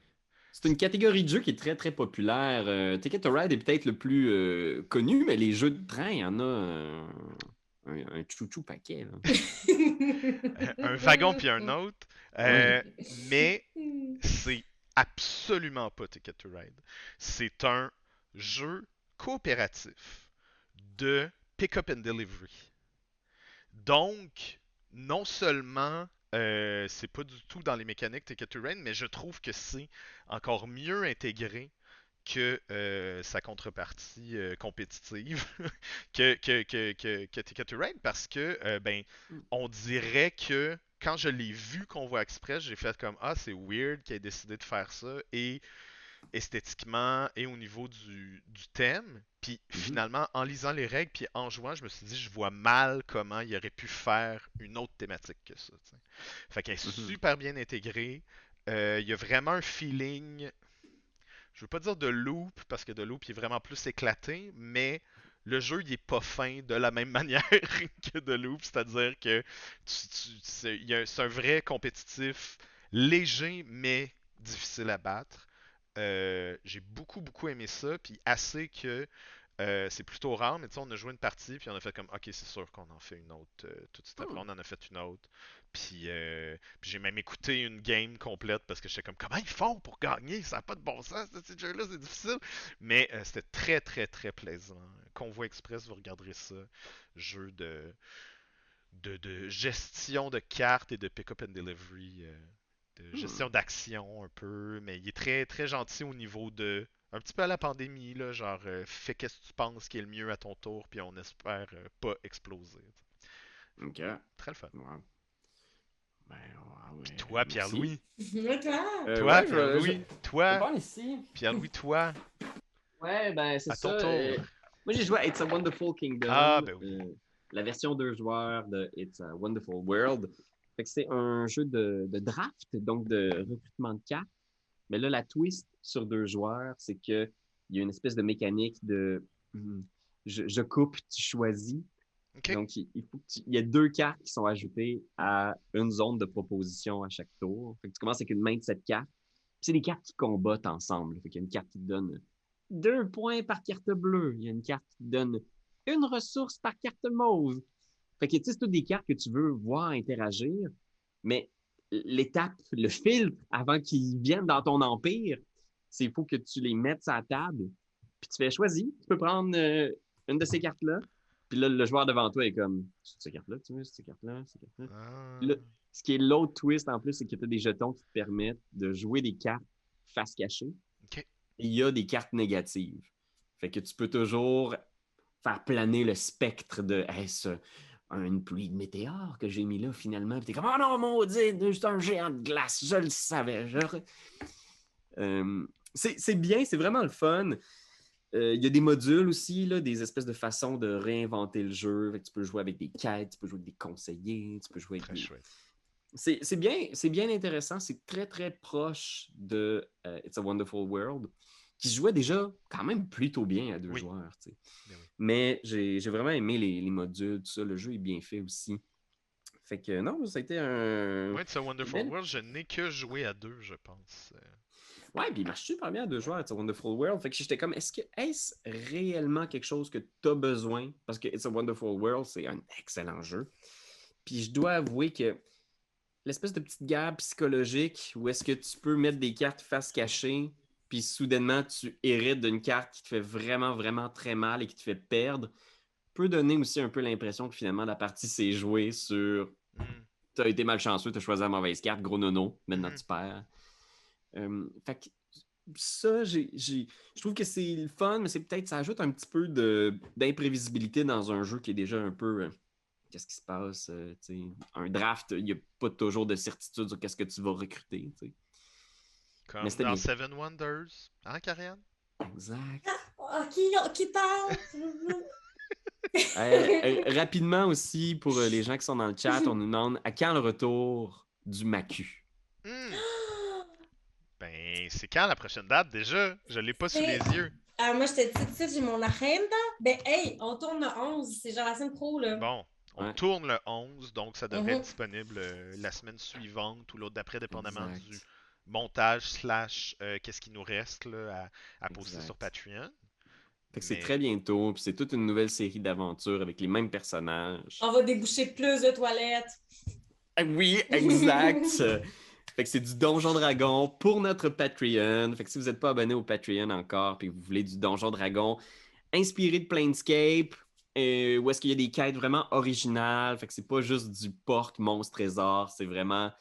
c'est une catégorie de jeu qui est très, très populaire. Ticket to Ride est peut-être le plus connu, mais les jeux de train, il y en a un chouchou paquet, là. Un wagon puis un autre. Oui. Mais c'est absolument pas Ticket to Ride. C'est un jeu coopératif de pick-up and delivery. Donc, non seulement c'est pas du tout dans les mécaniques Ticket to Ride, mais je trouve que c'est encore mieux intégré que sa contrepartie compétitive que Ticket to Ride parce que ben on dirait que quand je l'ai vu Convoi Express, j'ai fait comme ah c'est weird qu'il ait décidé de faire ça et esthétiquement et au niveau du thème. Puis Mhm. finalement, en lisant les règles puis en jouant, je me suis dit, je vois mal comment il aurait pu faire une autre thématique que ça. T'sais. Fait qu'elle est Mhm. super bien intégrée. Il y a vraiment un feeling, je veux pas dire de loop, parce que de loop il est vraiment plus éclaté, mais le jeu il est pas fin de la même manière que de loop, c'est-à-dire que c'est un vrai compétitif léger mais difficile à battre. J'ai beaucoup aimé ça, puis assez que c'est plutôt rare, mais tu sais, on a joué une partie, puis on a fait comme, ok, c'est sûr qu'on en fait une autre tout de suite après, Oh. on en a fait une autre. Puis j'ai même écouté une game complète parce que j'étais comme, comment ils font pour gagner? Ça n'a pas de bon sens, ce jeu-là, c'est difficile. Mais c'était très plaisant. Convoi Express, vous regarderez ça. Jeu de gestion de cartes et de pick-up and delivery. De Hmm. gestion d'action un peu, mais il est très gentil au niveau de un petit peu à la pandémie là, genre fais qu'est-ce que tu penses qui est le mieux à ton tour, puis on espère pas exploser. OK. Très le fun. Ouais. Ben, Puis ouais, toi, merci. Pierre-Louis, Toi? toi, Ouais, je Pierre-Louis, toi, parle ici. Pierre-Louis, toi, Ouais, ben, c'est à ça. ton tour. Moi, j'ai joué à It's a Wonderful Ah Kingdom, ben oui. la version 2 joueurs de It's a Wonderful World. Fait que c'est un jeu de draft, donc de recrutement de cartes. Mais là, la twist sur 2 joueurs, c'est que il y a une espèce de mécanique de je coupe, tu choisis. Ok. Donc, il y a 2 cartes qui sont ajoutées à une zone de proposition à chaque tour. Fait que tu commences avec une main de 7 cartes. Puis c'est des cartes qui combattent ensemble. Fait qu'il y a une carte qui te donne 2 points par carte bleue. Il y a une carte qui te donne une ressource par carte mauve. Fait que tu sais, c'est toutes des cartes que tu veux voir interagir, mais l'étape, le filtre avant qu'ils viennent dans ton empire, c'est il faut que tu les mettes sur la table, puis tu fais choisir. Tu peux prendre une de ces cartes-là, puis là, le joueur devant toi est comme cette carte-là, tu veux, cette carte-là, cette carte-là. Puis là, Ah. ce qui est l'autre twist en plus, c'est que tu as des jetons qui te permettent de jouer des cartes face cachée. Ok. Et il y a des cartes négatives. Fait que tu peux toujours faire planer le spectre de est-ce une pluie de météores que j'ai mis là finalement. Puis t'es comme oh non, maudit, c'est juste un géant de glace, je le savais. C'est bien, c'est vraiment le fun. Il y a des modules aussi, là, des espèces de façons de réinventer le jeu. Fait que tu peux jouer avec des quêtes, tu peux jouer avec des conseillers, tu peux jouer avec Très chouette. c'est bien intéressant. C'est très, très proche de It's a Wonderful World, qui jouait déjà quand même plutôt bien à 2 Oui. joueurs. Tu sais. Ben oui. Mais j'ai vraiment aimé les modules, tout ça. Le jeu est bien fait aussi. Fait que non, ça a été un... Moi, It's a Wonderful belle- World, je n'ai que joué à 2, je pense. Ouais, puis il marche super bien à 2 joueurs, It's a Wonderful World. Fait que j'étais comme, est-ce réellement quelque chose que tu as besoin? Parce que It's a Wonderful World, c'est un excellent jeu. Puis je dois avouer que l'espèce de petite guerre psychologique où est-ce que tu peux mettre des cartes face cachée, puis soudainement tu hérites d'une carte qui te fait vraiment, vraiment très mal et qui te fait perdre, peut donner aussi un peu l'impression que finalement la partie s'est jouée sur t'as été malchanceux, t'as choisi la mauvaise carte, gros nono, maintenant tu perds. Fait que ça, je trouve que c'est le fun, mais c'est peut-être, ça ajoute un petit peu d'imprévisibilité dans un jeu qui est déjà un peu... qu'est-ce qui se passe? Un draft, il n'y a pas toujours de certitude sur qu'est-ce que tu vas recruter. T'sais. Comme Mais c'était dans bien. Seven Wonders. Hein, Karianne? Exact. Qui parle? Rapidement aussi, pour les gens qui sont dans le chat, on nous demande à quand le retour du Macu? Ben, c'est quand la prochaine date déjà? Je l'ai pas sous les yeux. Moi, je te dis tout de suite, j'ai mon agenda. Ben, hey, on tourne le 11. C'est genre la semaine pro, là. Bon, on Ouais. tourne le 11, donc ça devrait Mhm. être disponible la semaine suivante ou l'autre d'après, dépendamment Exact. du montage / qu'est-ce qui nous reste là, à poster Exact. sur Patreon. Fait que c'est Mais- très bientôt, puis c'est toute une nouvelle série d'aventures avec les mêmes personnages. On va déboucher plus de toilettes. Ah oui, exact! Fait que c'est du Donjon Dragon pour notre Patreon. Fait que si vous n'êtes pas abonné au Patreon encore, puis que vous voulez du Donjon Dragon inspiré de Planescape, où est-ce qu'il y a des quêtes vraiment originales, fait que c'est pas juste du porc, monstre, trésor, c'est vraiment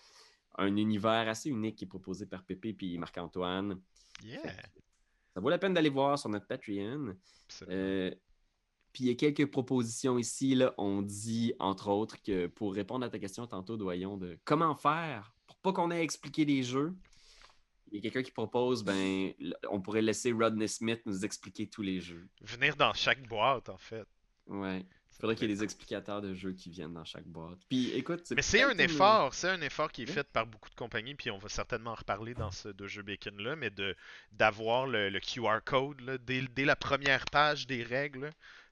un univers assez unique qui est proposé par Pépé et Marc-Antoine. Yeah! Ça vaut la peine d'aller voir sur notre Patreon. Absolument. Puis il y a quelques propositions ici. Là, on dit, entre autres, que pour répondre à ta question tantôt, Doyon, de comment faire pour pas qu'on ait à expliquer les jeux, il y a quelqu'un qui propose, ben, on pourrait laisser Rodney Smith nous expliquer tous les jeux. Venir dans chaque boîte, en fait. Ouais. Il faudrait qu'il y ait des explicateurs de jeux qui viennent dans chaque boîte. Puis écoute, Mais c'est un effort qui est Oui. fait par beaucoup de compagnies, puis on va certainement en reparler dans ce de jeu Bacon-là, mais d'avoir le QR code là, dès la première page des règles, là,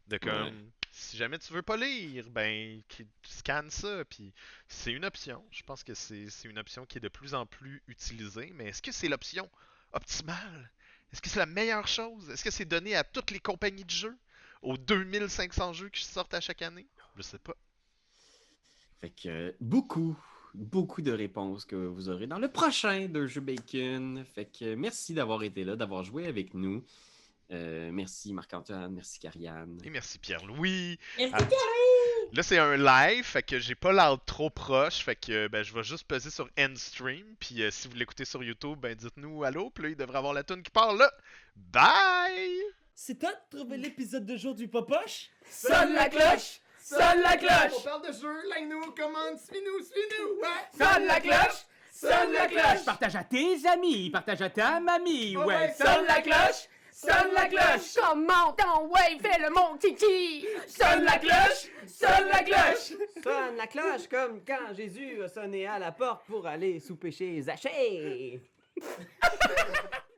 de comme, Ouais. si jamais tu veux pas lire, ben, scanne ça, puis c'est une option. Je pense que c'est une option qui est de plus en plus utilisée, mais est-ce que c'est l'option optimale? Est-ce que c'est la meilleure chose? Est-ce que c'est donné à toutes les compagnies de jeux? Aux 2500 jeux qui sortent à chaque année? Je sais pas. Fait que beaucoup de réponses que vous aurez dans le prochain de Jeux Bacon. Fait que merci d'avoir été là, d'avoir joué avec nous. Merci Marc-Antoine, merci Karianne. Et merci Pierre-Louis. Merci, Ah, là, c'est un live, fait que j'ai pas l'air trop proche, fait que ben, je vais juste peser sur End Stream, puis si vous l'écoutez sur YouTube, ben dites-nous allô, puis là, il devrait avoir la tune qui parle là. Bye! C'est toi de trouver l'épisode de jour du Popoche? Sonne la cloche! Sonne la On cloche! parle de jeu, like-nous, commande, suis-nous, ouais! Sonne la cloche! Sonne la cloche! Partage à tes amis, partage à ta mamie, ouais! Sonne la cloche! Sonne la cloche! Comment ton ouais, fais le mon titi! Sonne la cloche! Sonne la cloche! Sonne la cloche comme quand Jésus a sonné à la porte pour aller souper chez Zachée.